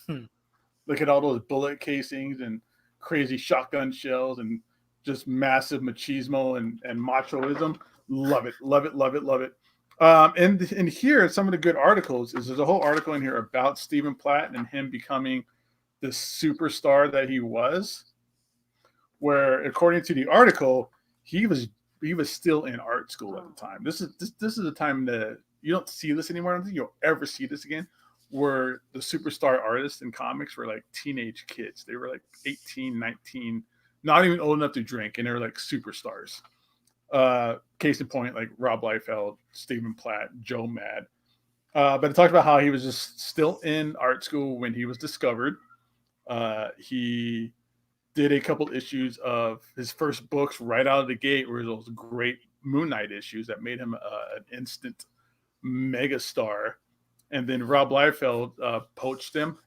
Look at all those bullet casings and crazy shotgun shells and just massive machismo and machoism. Love it, love it, love it, love it. And here, some of the good articles is there's a whole article in here about Stephen Platt and him becoming the superstar that he was, where according to the article, he was still in art school at the time. This is a time that you don't see this anymore. I don't think you'll ever see this again, where the superstar artists in comics were like teenage kids. They were like 18, 19, not even old enough to drink, and they were like superstars. Case in point, like Rob Liefeld, Stephen Platt, Joe Mad. But it talks about how he was just still in art school when he was discovered. He did a couple issues of his first books right out of the gate, were those great Moon Knight issues that made him an instant megastar. And then Rob Liefeld poached him,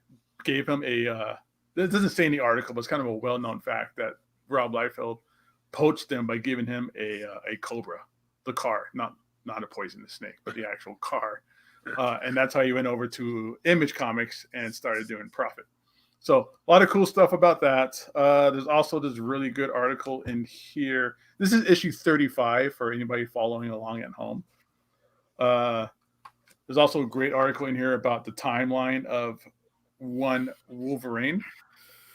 gave him a. It doesn't say in the article, but it's kind of a well-known fact that Rob Liefeld poached him by giving him a cobra, the car, not a poisonous snake, but the actual car. And that's how he went over to Image Comics and started doing Prophet. So a lot of cool stuff about that. There's also this really good article in here. This is issue 35 for anybody following along at home. There's also a great article in here about the timeline of one Wolverine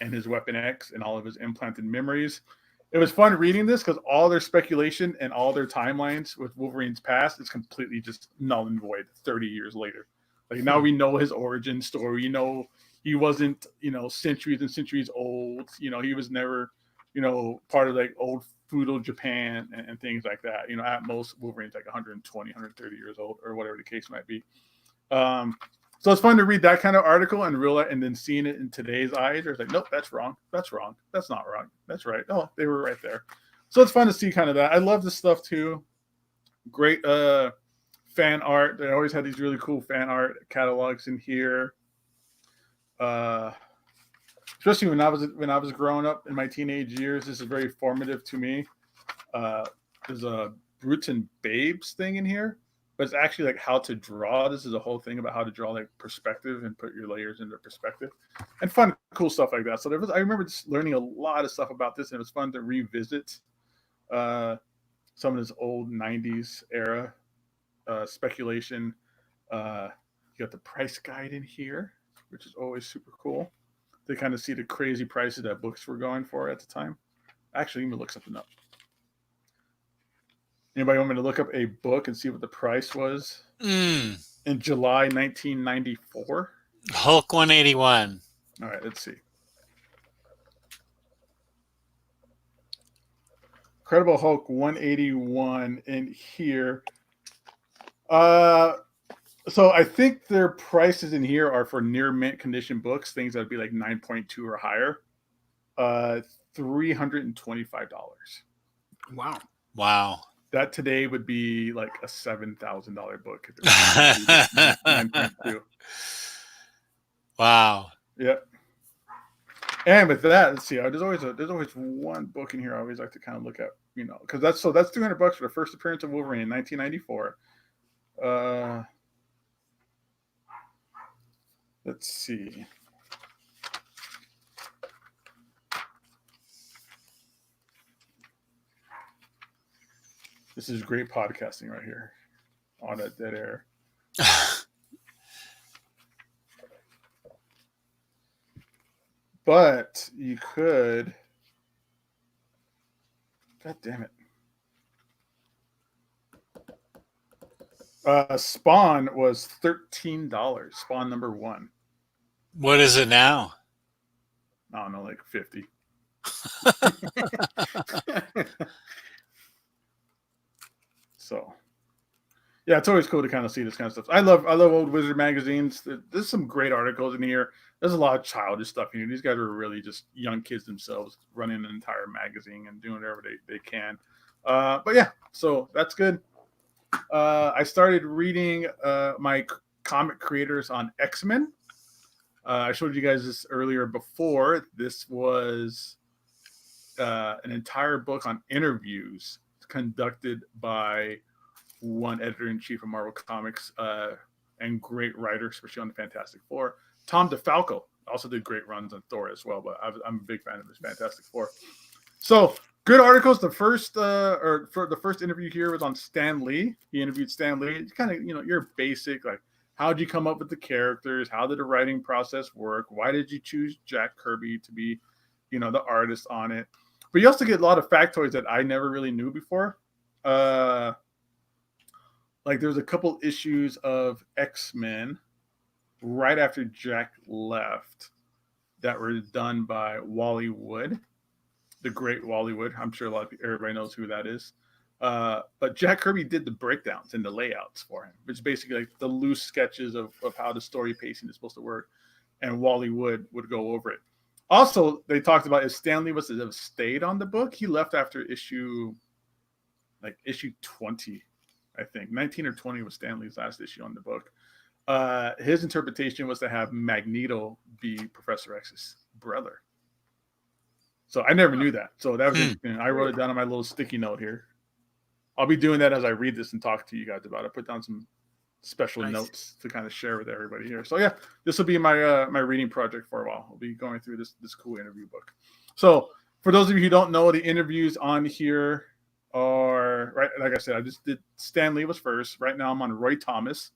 and his Weapon X and all of his implanted memories. It was fun reading this because all their speculation and all their timelines with Wolverine's past is completely just null and void 30 years later. Like now we know his origin story. You know, he wasn't, centuries and centuries old. He was never, part of like old feudal Japan and things like that. At most Wolverine's like 120, 130 years old or whatever the case might be. So it's fun to read that kind of article and realize, and then seeing it in today's eyes, it's like, nope, that's wrong. That's wrong. That's not wrong. That's right. Oh, they were right there. So it's fun to see kind of that. I love this stuff too. Great fan art. They always had these really cool fan art catalogs in here. Especially when I was growing up in my teenage years, this is very formative to me. There's a Brutes and Babes thing in here, but it's actually like how to draw. This is a whole thing about how to draw like perspective and put your layers into perspective and fun, cool stuff like that. So I remember just learning a lot of stuff about this, and it was fun to revisit some of this old 90s era speculation. You got the price guide in here, which is always super cool. They kind of see the crazy prices that books were going for at the time. Actually, let me look something up. Anybody want me to look up a book and see what the price was in July 1994? Hulk 181. All right, let's see. Incredible Hulk 181 in here. So I think their prices in here are for near mint condition books, things that would be like 9.2 or higher. $325. Wow. That today would be like a $7,000 book. If it was 9.2. Wow. Yep. And with that, let's see. There's always one book in here I always like to kind of look at, because that's $300 for the first appearance of Wolverine in 1994. Let's see. This is great podcasting right here on that dead air. But you could. God damn it. Spawn was $13. Spawn number 1. What is it now? I don't know, like 50. So, yeah, it's always cool to kind of see this kind of stuff. I love old Wizard magazines. There's some great articles in here. There's a lot of childish stuff in here. These guys are really just young kids themselves running an entire magazine and doing whatever they can. But yeah, so that's good. I started reading my comic creators on X-Men. I showed you guys this earlier before. This was an entire book on interviews conducted by one editor-in-chief of Marvel Comics and great writer, especially on the Fantastic Four. Tom DeFalco also did great runs on Thor as well, but I'm a big fan of his Fantastic Four. So good articles. The first interview here was on Stan Lee. He interviewed Stan Lee. It's kind of, your basic, like, how did you come up with the characters? How did the writing process work? Why did you choose Jack Kirby to be, the artist on it? But you also get a lot of factoids that I never really knew before. Like there's a couple issues of X-Men right after Jack left that were done by Wally Wood, the great Wally Wood. I'm sure everybody knows who that is. But Jack Kirby did the breakdowns and the layouts for him, which is basically like the loose sketches of how the story pacing is supposed to work. And Wally Wood would go over it. Also, they talked about if Stan Lee was to have stayed on the book, he left after issue 20, I think. 19 or 20 was Stan Lee's last issue on the book. His interpretation was to have Magneto be Professor X's brother. So I never knew that. So that was interesting. I wrote it down on my little sticky note here. I'll be doing that as I read this and talk to you guys about it. Put down some special notes to kind of share with everybody here. So yeah, this will be my my reading project for a while. I'll be going through this cool interview book. So for those of you who don't know, the interviews on here are, right, like I said, I just did Stan Lee was first. Right now I'm on Roy Thomas.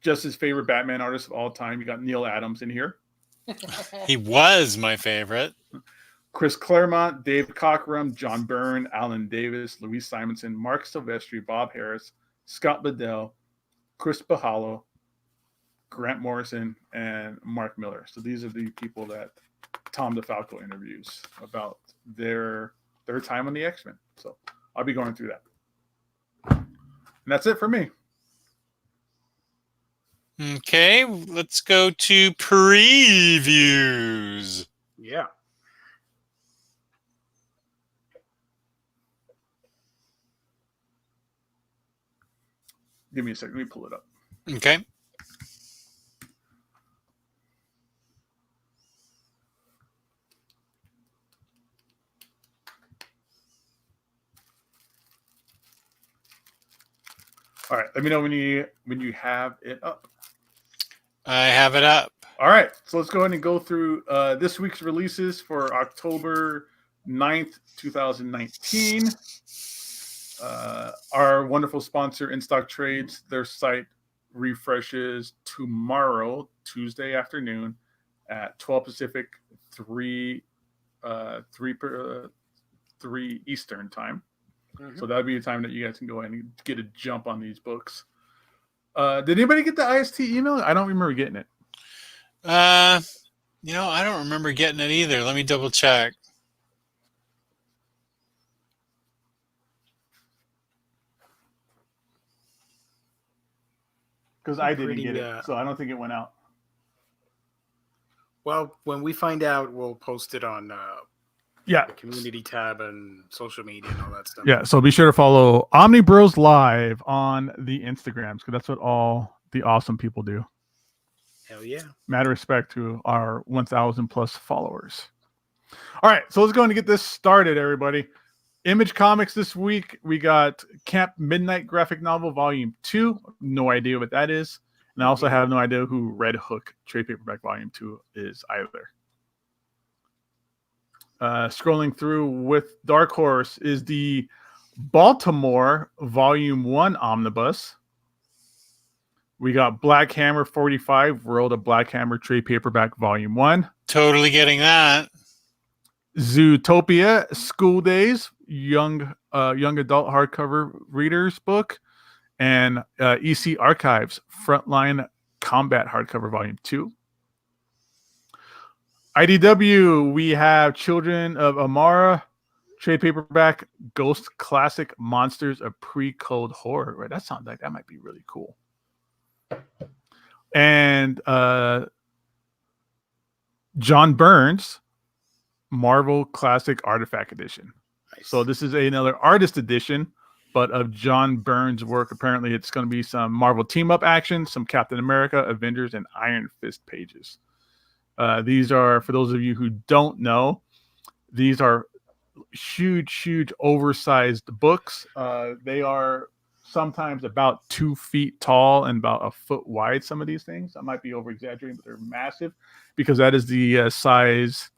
Just his favorite Batman artist of all time. You got Neil Adams in here. He was my favorite. Chris Claremont, Dave Cockrum, John Byrne, Alan Davis, Louise Simonson, Mark Silvestri, Bob Harris, Scott Liddell, Chris Bajalo, Grant Morrison, and Mark Miller. So these are the people that Tom DeFalco interviews about their time on the X-Men. So I'll be going through that. And that's it for me. Okay, let's go to previews. Yeah. Give me a second. Let me pull it up. Okay. All right. Let me know when you have it up. I have it up. All right. So let's go ahead and go through this week's releases for October 9th, 2019. Our wonderful sponsor, In Stock Trades, their site refreshes tomorrow, Tuesday afternoon at 12 Pacific, 3 Eastern time. Mm-hmm. So that'll be a time that you guys can go in and get a jump on these books. Did anybody get the IST email? I don't remember getting it. I don't remember getting it either. Let me double check. Because I didn't get it, so I don't think it went out. Well, when we find out, we'll post it on the community tab and social media and all that stuff. Yeah, so be sure to follow OmniBros Live on the Instagrams, because that's what all the awesome people do. Hell yeah. Mad respect to our 1,000 plus followers. All right, so let's go and get this started, everybody. Image Comics this week, we got Camp Midnight graphic novel volume 2. No idea what that is. And I also have no idea who Red Hook trade paperback volume 2 is either. Scrolling through with Dark Horse is the Baltimore volume 1 omnibus. We got Black Hammer 45, World of Black Hammer trade paperback volume 1. Totally getting that. Zootopia School Days young adult hardcover readers book, and EC Archives Frontline Combat hardcover volume 2. IDW, we have Children of Amara trade paperback Ghost Classic Monsters of Pre-Code Horror. Right, that sounds like that might be really cool. And John Burns Marvel Classic Artifact Edition. Nice. So this is another artist edition, but of John Burns' work. Apparently it's going to be some Marvel team-up action, some Captain America, Avengers, and Iron Fist pages. These are, for those of you who don't know, these are huge, oversized books. They are sometimes about 2 feet tall and about a foot wide. Some of these things, I might be over exaggerating, but they're massive because that is the size,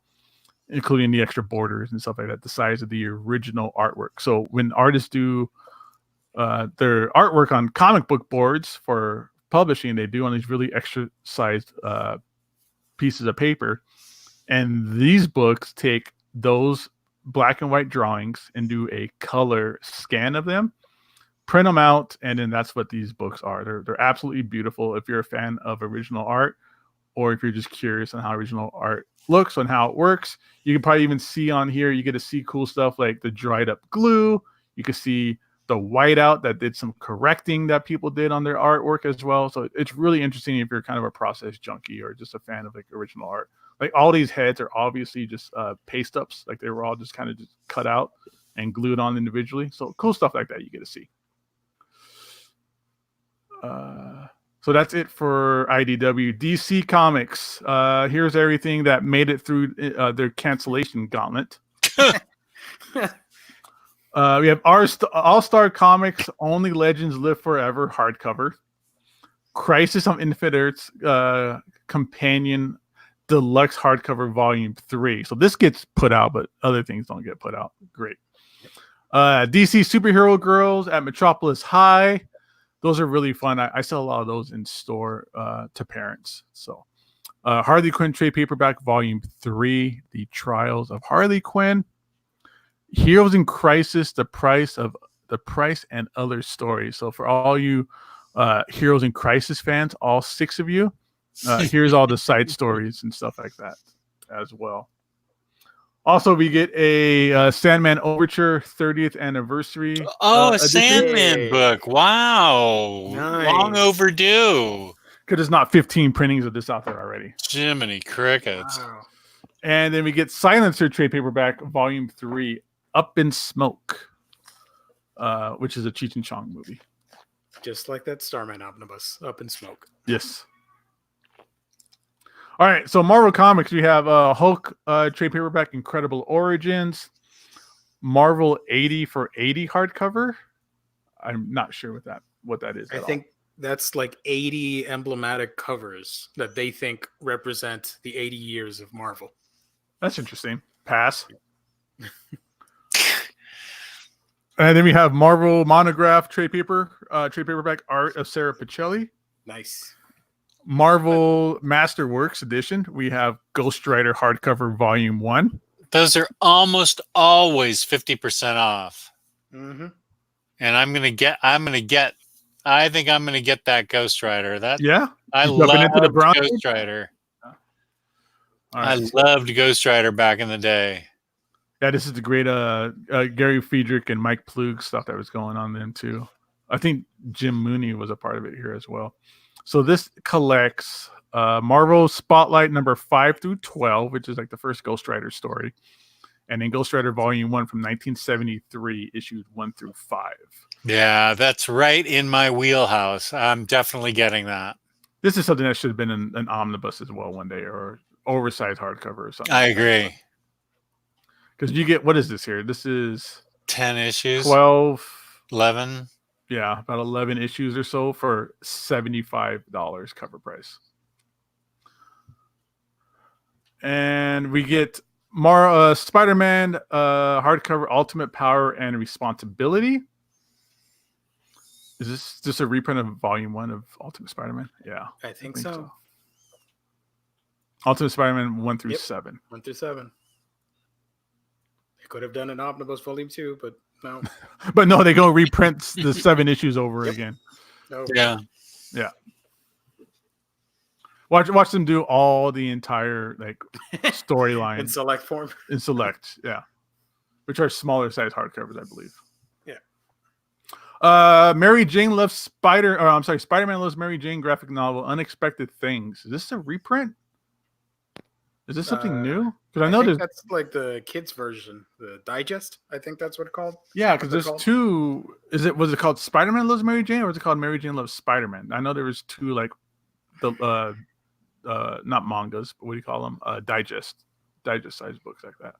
including the extra borders and stuff like that, the size of the original artwork. So when artists do their artwork on comic book boards for publishing, they do on these really extra sized pieces of paper. And these books take those black and white drawings and do a color scan of them, print them out, and then that's what these books are. They're absolutely beautiful. If you're a fan of original art, or if you're just curious on how original art looks and how it works, you can probably even see on here, you get to see cool stuff like the dried up glue. You can see the whiteout that did some correcting that people did on their artwork as well. So it's really interesting if you're kind of a process junkie or just a fan of like original art. Like all these heads are obviously just paste ups. Like they were all just kind of just cut out and glued on individually. So cool stuff like that you get to see. So that's it for IDW. DC Comics. Here's everything that made it through their cancellation gauntlet. We have All-Star Comics, Only Legends Live Forever hardcover. Crisis on Infinite Earths Companion Deluxe hardcover volume 3. So this gets put out, but other things don't get put out. Great. DC Superhero Girls at Metropolis High. Those are really fun. I sell a lot of those in store to parents. So Harley Quinn trade paperback volume 3, The Trials of Harley Quinn. Heroes in Crisis, the price and other stories. So for all you Heroes in Crisis fans, all 6 of you, here's all the side stories and stuff like that as well. Also, we get a Sandman Overture 30th anniversary. A Sandman book. Wow. Nice. Long overdue. Because there's not 15 printings of this out there already. Jiminy Crickets. Wow. And then we get Silencer trade paperback volume 3, Up in Smoke, which is a Cheech and Chong movie. Just like that Starman omnibus, Up in Smoke. Yes. All right, so Marvel Comics, we have Hulk trade paperback Incredible Origins, Marvel 80 for 80 hardcover. I'm not sure what that is. I think that's like 80 emblematic covers that they think represent the 80 years of Marvel. That's interesting. Pass. And then we have Marvel Monograph trade paperback art of Sarah Pichelli. Nice. Marvel Masterworks edition. We have Ghost Rider hardcover volume 1. Those are almost always 50% off. Mm-hmm. And I think I'm gonna get that Ghost Rider. I You love jumping into the Bronze Ghost Rider. All right. I loved Ghost Rider back in the day. Yeah, this is the great Gary Friedrich and Mike Plug stuff that was going on then too. I think Jim Mooney was a part of it here as well. So this collects Marvel Spotlight number 5 through 12, which is like the first Ghost Rider story. And then Ghost Rider Volume 1 from 1973, issues 1 through 5. Yeah, that's right in my wheelhouse. I'm definitely getting that. This is something that should have been an omnibus as well one day, or oversized hardcover or something. I agree. Because you get, what is this here? This is 10 issues. 12. 11. Yeah, about 11 issues or so for $75 cover price. And we get Spider-Man hardcover Ultimate Power and Responsibility. Is this just a reprint of Volume 1 of Ultimate Spider-Man? Yeah. I think so. Ultimate Spider-Man 1 through 7. 1 through 7. They could have done an omnibus Volume 2, but no. But no, they go reprint the 7 issues over again. No. Yeah. Yeah. Watch them do all the entire like storyline In select form. in select, yeah. Which are smaller size hardcovers, I believe. Yeah. Mary Jane Loves Spider-Man Loves Mary Jane graphic novel, Unexpected Things. Is this a reprint? Is this something new? Because I know think that's like the kids version, the digest. I think that's what it's called. Yeah, because there's two. Was it called Spider-Man Loves Mary Jane, or was it called Mary Jane Loves Spider-Man? I know there was two, like the not mangas, but what do you call them? Digest size books like that.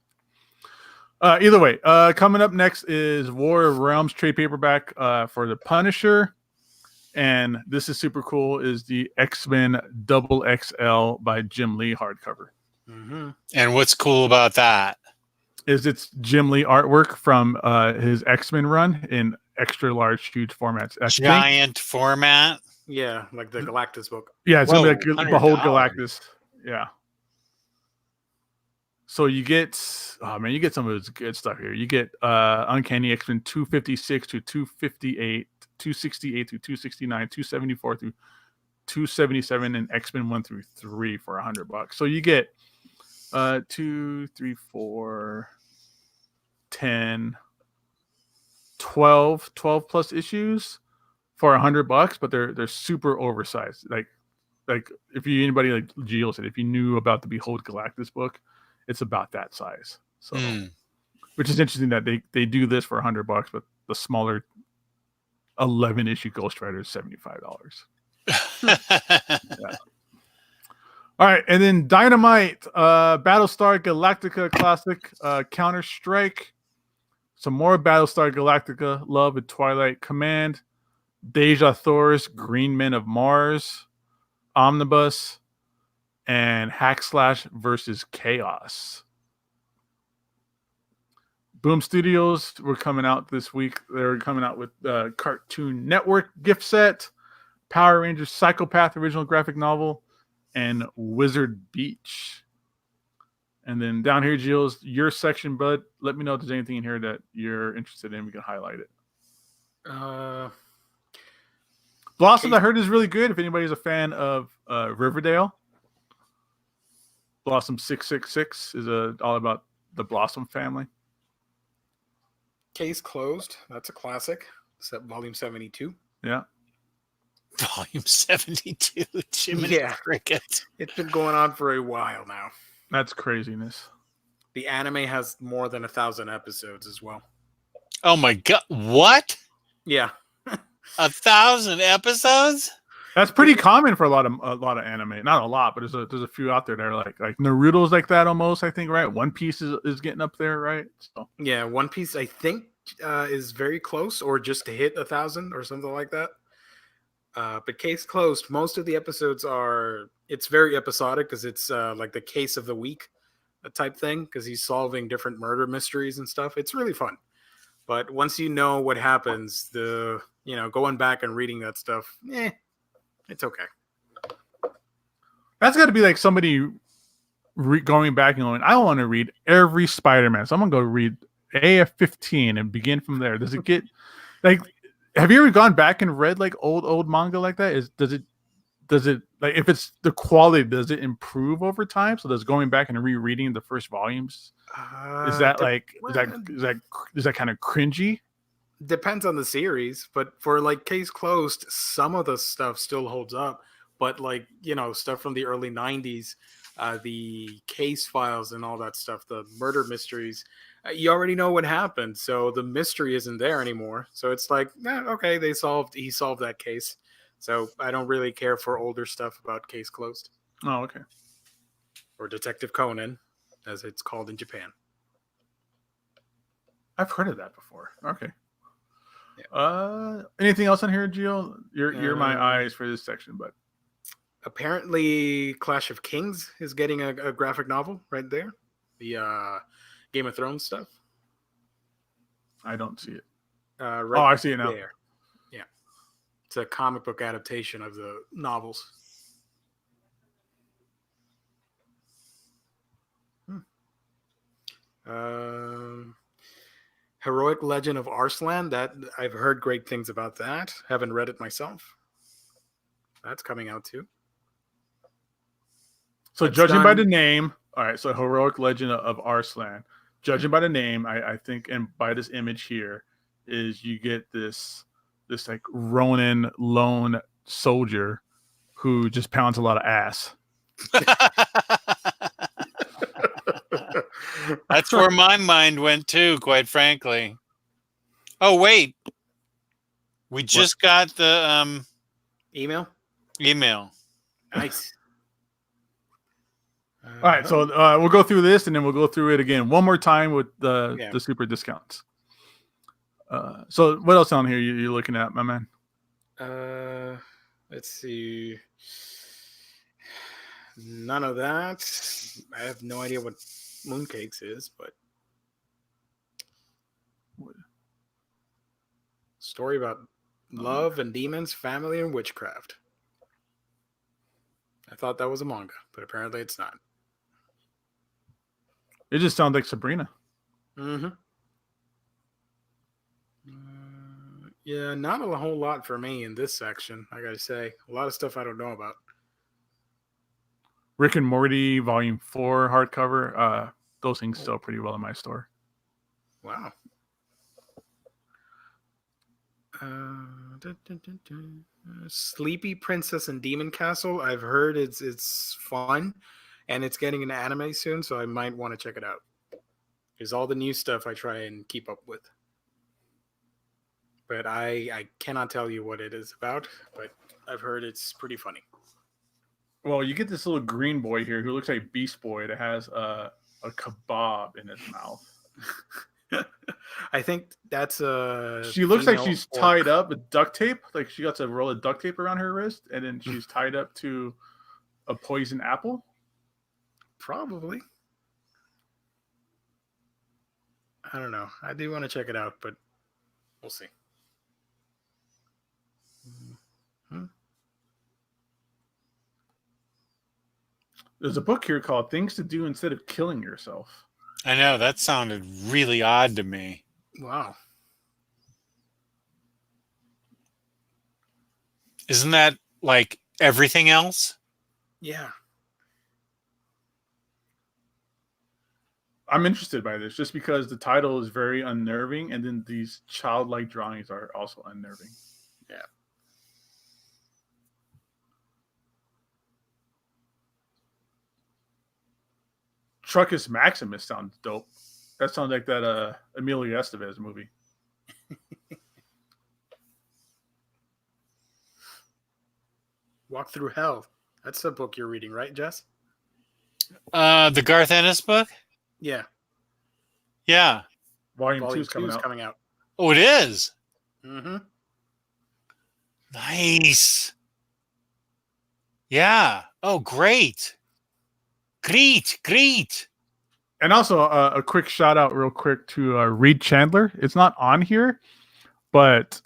Either way, coming up next is War of Realms trade paperback for the Punisher. And this is super cool, is the X-Men Double XL by Jim Lee hardcover. Mm-hmm. And what's cool about that? Is it's Jim Lee artwork from his X-Men run in extra large, huge formats. Giant format? Yeah, like the Galactus book. Yeah, it's going to be like Behold $100. Galactus. Yeah. So you get, you get some of this good stuff here. You get Uncanny X-Men 256 to 258, 268 through 269, 274 through 277, and X-Men 1 through 3 for $100. So you get 2, 3, 4, 10, 12 plus issues for $100, but they're super oversized. Like if you anybody like Gio said, if you knew about the Behold Galactus book, it's about that size. So, which is interesting that they do this for $100, but the smaller 11 issue Ghost Rider is $75. Yeah. All right, and then Dynamite, Battlestar Galactica Classic, Counter Strike, some more Battlestar Galactica, Love and Twilight Command, Deja Thor's Green Men of Mars, Omnibus, and Hack Slash versus Chaos. Boom Studios were coming out this week. They're coming out with Cartoon Network gift set, Power Rangers Psychopath original graphic novel, and Wizard Beach. And then down here, Gilles, your section, bud. Let me know if there's anything in here that you're interested in. We can highlight it. Blossom, I heard, is really good. If anybody's a fan of Riverdale, Blossom 666 is all about the Blossom family. Case Closed. That's a classic. Except volume 72. Yeah. Volume 72. Jiminy Cricket. It's been going on for a while now. That's craziness. The anime has more than 1,000 episodes as well. Oh my god! What? Yeah, 1,000 episodes? That's pretty common for a lot of anime. Not a lot, but there's a few out there that are like Naruto's like that almost. I think, right? One Piece is getting up there, right? So yeah, One Piece I think is very close, or just to hit 1,000 or something like that. But Case Closed, most of the episodes it's very episodic because it's like the case of the week type thing, because he's solving different murder mysteries and stuff. It's really fun. But once you know what happens, going back and reading that stuff, it's okay. That's got to be like somebody going back and going, I want to read every Spider-Man. So I'm going to go read AF-15 and begin from there. Does it get like... Have you ever gone back and read like old manga like that? Does it like, if it's the quality, does it improve over time? So does going back and rereading the first volumes, is that kind of cringy? Depends on the series, but for like Case Closed, some of the stuff still holds up. But like, stuff from the early 90s, the case files and all that stuff, the murder mysteries, you already know what happened, so the mystery isn't there anymore. So it's like, okay, he solved that case. So I don't really care for older stuff about Case Closed. Oh, okay. Or Detective Conan, as it's called in Japan. I've heard of that before. Okay. Yeah. Anything else on here, Gio? You're my eyes for this section, but apparently Clash of Kings is getting a graphic novel right there. The Game of Thrones stuff. I don't see it. Right I see it now. There. Yeah. It's a comic book adaptation of the novels. Heroic Legend of Arslan. That I've heard great things about that. Haven't read it myself. That's coming out too. So judging by the name, all right, so Heroic Legend of Arslan. Judging by the name, I think, and by this image here, is you get this like Ronin lone soldier who just pounds a lot of ass. That's where my mind went too, quite frankly. Oh wait, we just got the email. Email. Nice. All right, so we'll go through this and then we'll go through it again one more time with the super discounts. So what else on here you're looking at, my man? Let's see. None of that. I have no idea what Mooncakes is, but story about love and demons, family, and witchcraft. I thought that was a manga, but apparently it's not. It just sounds like Sabrina. Mm-hmm. Yeah, not a whole lot for me in this section, I gotta say. A lot of stuff I don't know about. Rick and Morty Volume 4 hardcover. Those things sell pretty well in my store. Wow. Sleepy Princess and Demon Castle. I've heard it's fun, and it's getting an anime soon, so I might want to check it out. There's all the new stuff I try and keep up with, but I cannot tell you what it is about. But I've heard it's pretty funny. Well, you get this little green boy here who looks like Beast Boy that has a kebab in his mouth. I think that's a. She looks like she's orc. tied up with duct tape. Like she got a roll of duct tape around her wrist, and then she's tied up to a poison apple. Probably. I don't know. I do want to check it out, but we'll see. There's a book here called Things to Do Instead of Killing Yourself. I know, that sounded really odd to me. Wow. Isn't that like everything else? Yeah. I'm interested by this just because the title is very unnerving, and then these childlike drawings are also unnerving. Yeah. Truckus Maximus sounds dope. That sounds like that Emilio Estevez movie. Walk Through Hell. That's the book you're reading, right, Jess? The Garth Ennis book? Yeah. Yeah. Volume 2 is coming out. Oh, it is? Mm-hmm. Nice. Yeah. Oh, great. Great. And also a quick shout out real quick to Reed Chandler. It's not on here, but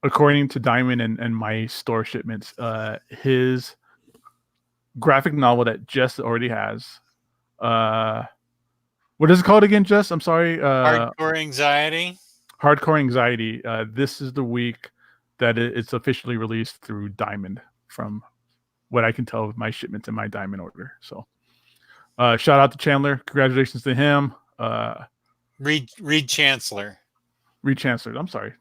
according to Diamond and my store shipments, his graphic novel that Jess already has. What is it called again, Jess? I'm sorry. Hardcore Anxiety. Hardcore Anxiety. This is the week that it's officially released through Diamond, from what I can tell of my shipments in my Diamond order. So shout out to Chandler. Congratulations to him. Reed Chancellor. Reed Chancellor. I'm sorry.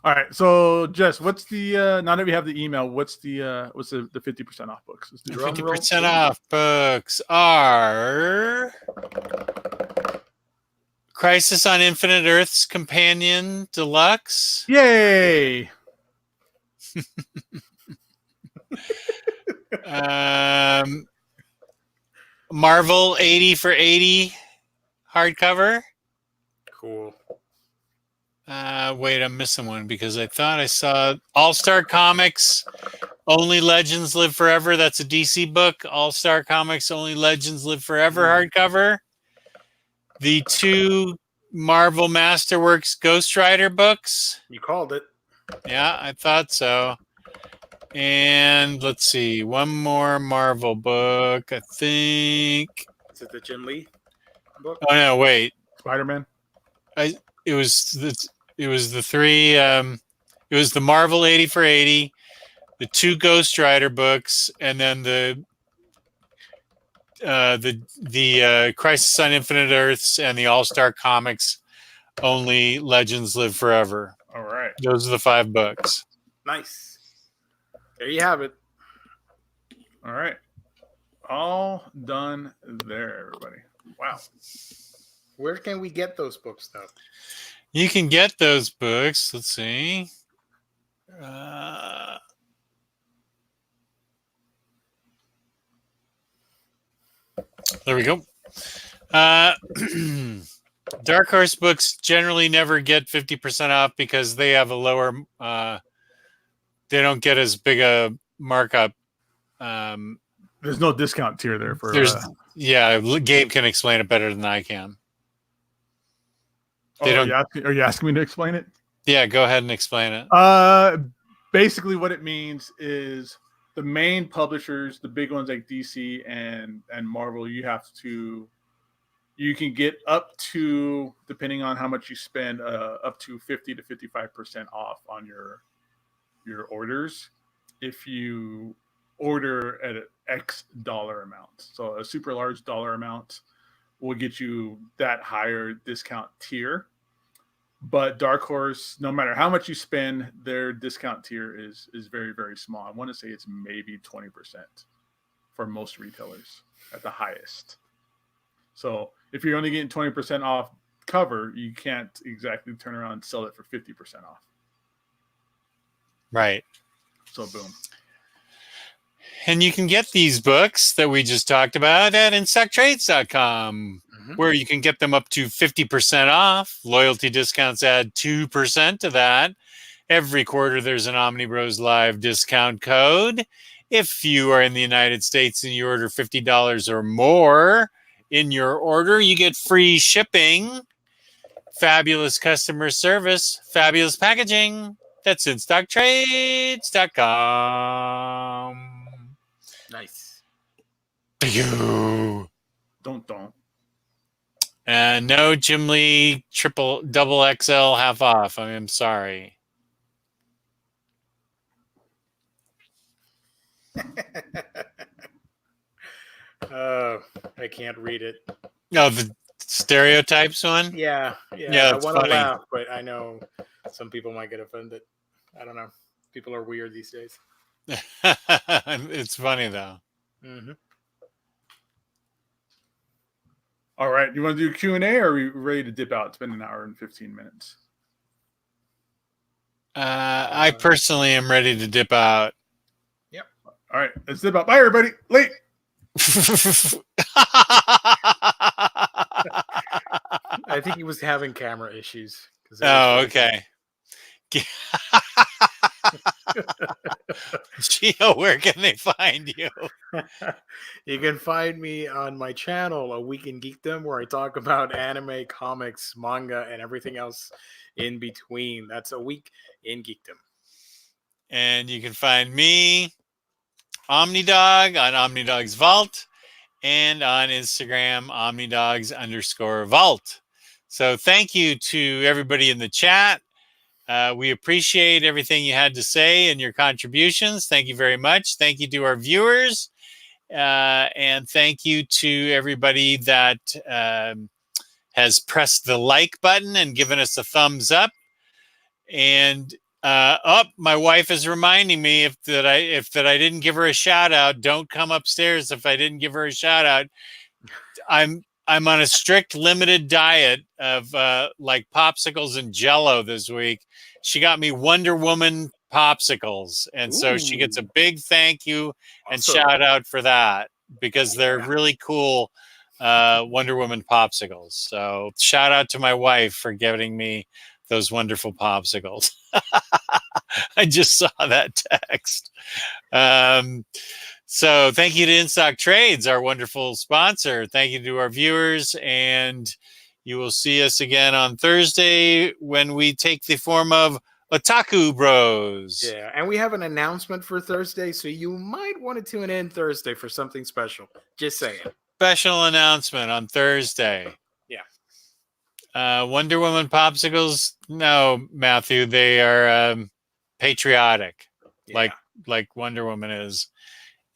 All right, so Jess, what's the now that we have the email, what's the 50% off books? 50% off books are Crisis on Infinite Earths Companion Deluxe. Yay! Marvel 80 for 80 hardcover. Cool. Wait, I'm missing one because I thought I saw All-Star Comics, Only Legends Live Forever. That's a DC book. All-Star Comics, Only Legends Live Forever hardcover. The 2 Marvel Masterworks Ghost Rider books. You called it. Yeah, I thought so. And let's see, one more Marvel book, I think. Is it the Jim Lee book? Oh no, wait. Spider-Man. It was the 3. It was the Marvel 80 for 80, the 2 Ghost Rider books, and then the Crisis on Infinite Earths and the All-Star Comics Only Legends Live Forever. All right. Those are the 5 books. Nice. There you have it. All right. All done there, everybody. Wow. Where can we get those books, though? You can get those books. Let's see. There we go. Dark Horse books generally never get 50% off because they have a lower, they don't get as big a markup. There's no discount tier there for. Gabe can explain it better than I can. They don't. Are you asking me to explain it? Yeah, go ahead and explain it. Basically, what it means is the main publishers, the big ones like DC and Marvel, you can get up to, depending on how much you spend, up to 50 to 55% off on your orders if you order at an X dollar amount. So a super large dollar amount will get you that higher discount tier. But Dark Horse, no matter how much you spend, their discount tier is very, very small. I want to say it's maybe 20% for most retailers at the highest. So if you're only getting 20% off cover, you can't exactly turn around and sell it for 50% off. Right. So boom. And you can get these books that we just talked about at InStockTrades.com, where you can get them up to 50% off. Loyalty discounts add 2% to that. Every quarter, there's an OmniBros Live discount code. If you are in the United States and you order $50 or more in your order, you get free shipping, fabulous customer service, fabulous packaging. That's InStockTrades.com. Nice. Pew. Don't. No Jim Lee double XL half off. I'm sorry. I can't read it. No, the stereotypes one? Yeah, Yeah, I it's want to funny. laugh, but I know some people might get offended. I don't know. People are weird these days. It's funny, though. Mm-hmm. All right. You want to do Q&A or are we ready to dip out? It's been an hour and 15 minutes. I personally am ready to dip out. Yep. All right. Let's dip out. Bye, everybody. Late. I think he was having camera issues. Oh, okay. Gio, where can they find you? You can find me on my channel, A Week in Geekdom, where I talk about anime, comics, manga, and everything else in between. That's A Week in Geekdom. And you can find me, OmniDog, on OmniDog's Vault, and on Instagram, OmniDogs_Vault. So thank you to everybody in the chat. We appreciate everything you had to say and your contributions. Thank you very much. Thank you to our viewers. And thank you to everybody that has pressed the like button and given us a thumbs up. And my wife is reminding me if I didn't give her a shout out, don't come upstairs if I didn't give her a shout out. I'm on a strict limited diet of like popsicles and Jello this week. She got me Wonder Woman popsicles, and so she gets a big thank you and shout out for that because they're really cool Wonder Woman popsicles. So shout out to my wife for giving me those wonderful popsicles. I just saw that text. So thank you to InStock Trades, our wonderful sponsor. Thank you to our viewers, and you will see us again on Thursday when we take the form of Otaku Bros. Yeah, and we have an announcement for Thursday, so you might want to tune in Thursday for something special. Just saying. Special announcement on Thursday. Yeah. Wonder Woman popsicles? No, Matthew, they are patriotic, like Wonder Woman is.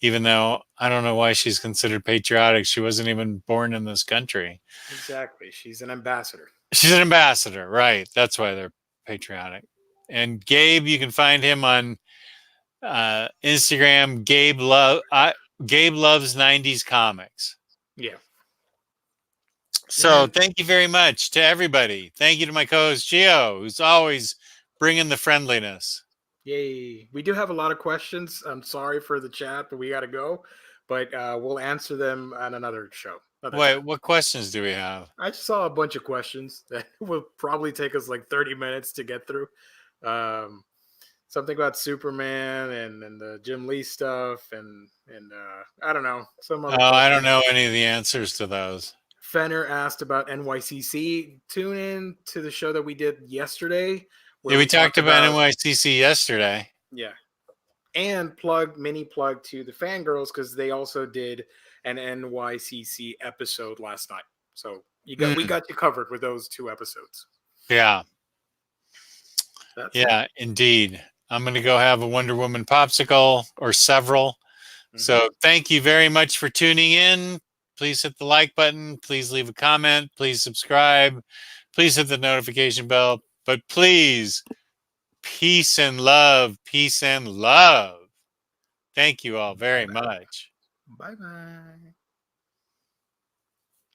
Even though I don't know why she's considered patriotic. She wasn't even born in this country. Exactly. She's an ambassador. She's an ambassador, right? That's why they're patriotic. And Gabe, you can find him on Instagram. Gabe loves 90s comics. Yeah. So thank you very much to everybody. Thank you to my co-host Gio, who's always bringing the friendliness. Yay. We do have a lot of questions. I'm sorry for the chat, but we got to go. but we'll answer them on another show. Wait, what questions do we have? I just saw a bunch of questions that will probably take us like 30 minutes to get through. Something about Superman and the Jim Lee stuff and I don't know, some other I don't questions. know any of the answers to those. Fenner asked about NYCC. Tune in to the show that we did yesterday. Yeah, we talked about NYCC yesterday. Yeah. And mini plug to the Fangirls because they also did an NYCC episode last night. So we got you covered with those 2 episodes. Yeah. That's it. Indeed. I'm going to go have a Wonder Woman popsicle or several. Mm-hmm. So thank you very much for tuning in. Please hit the like button. Please leave a comment. Please subscribe. Please hit the notification bell. But please, peace and love. Peace and love. Thank you all very much. Bye-bye.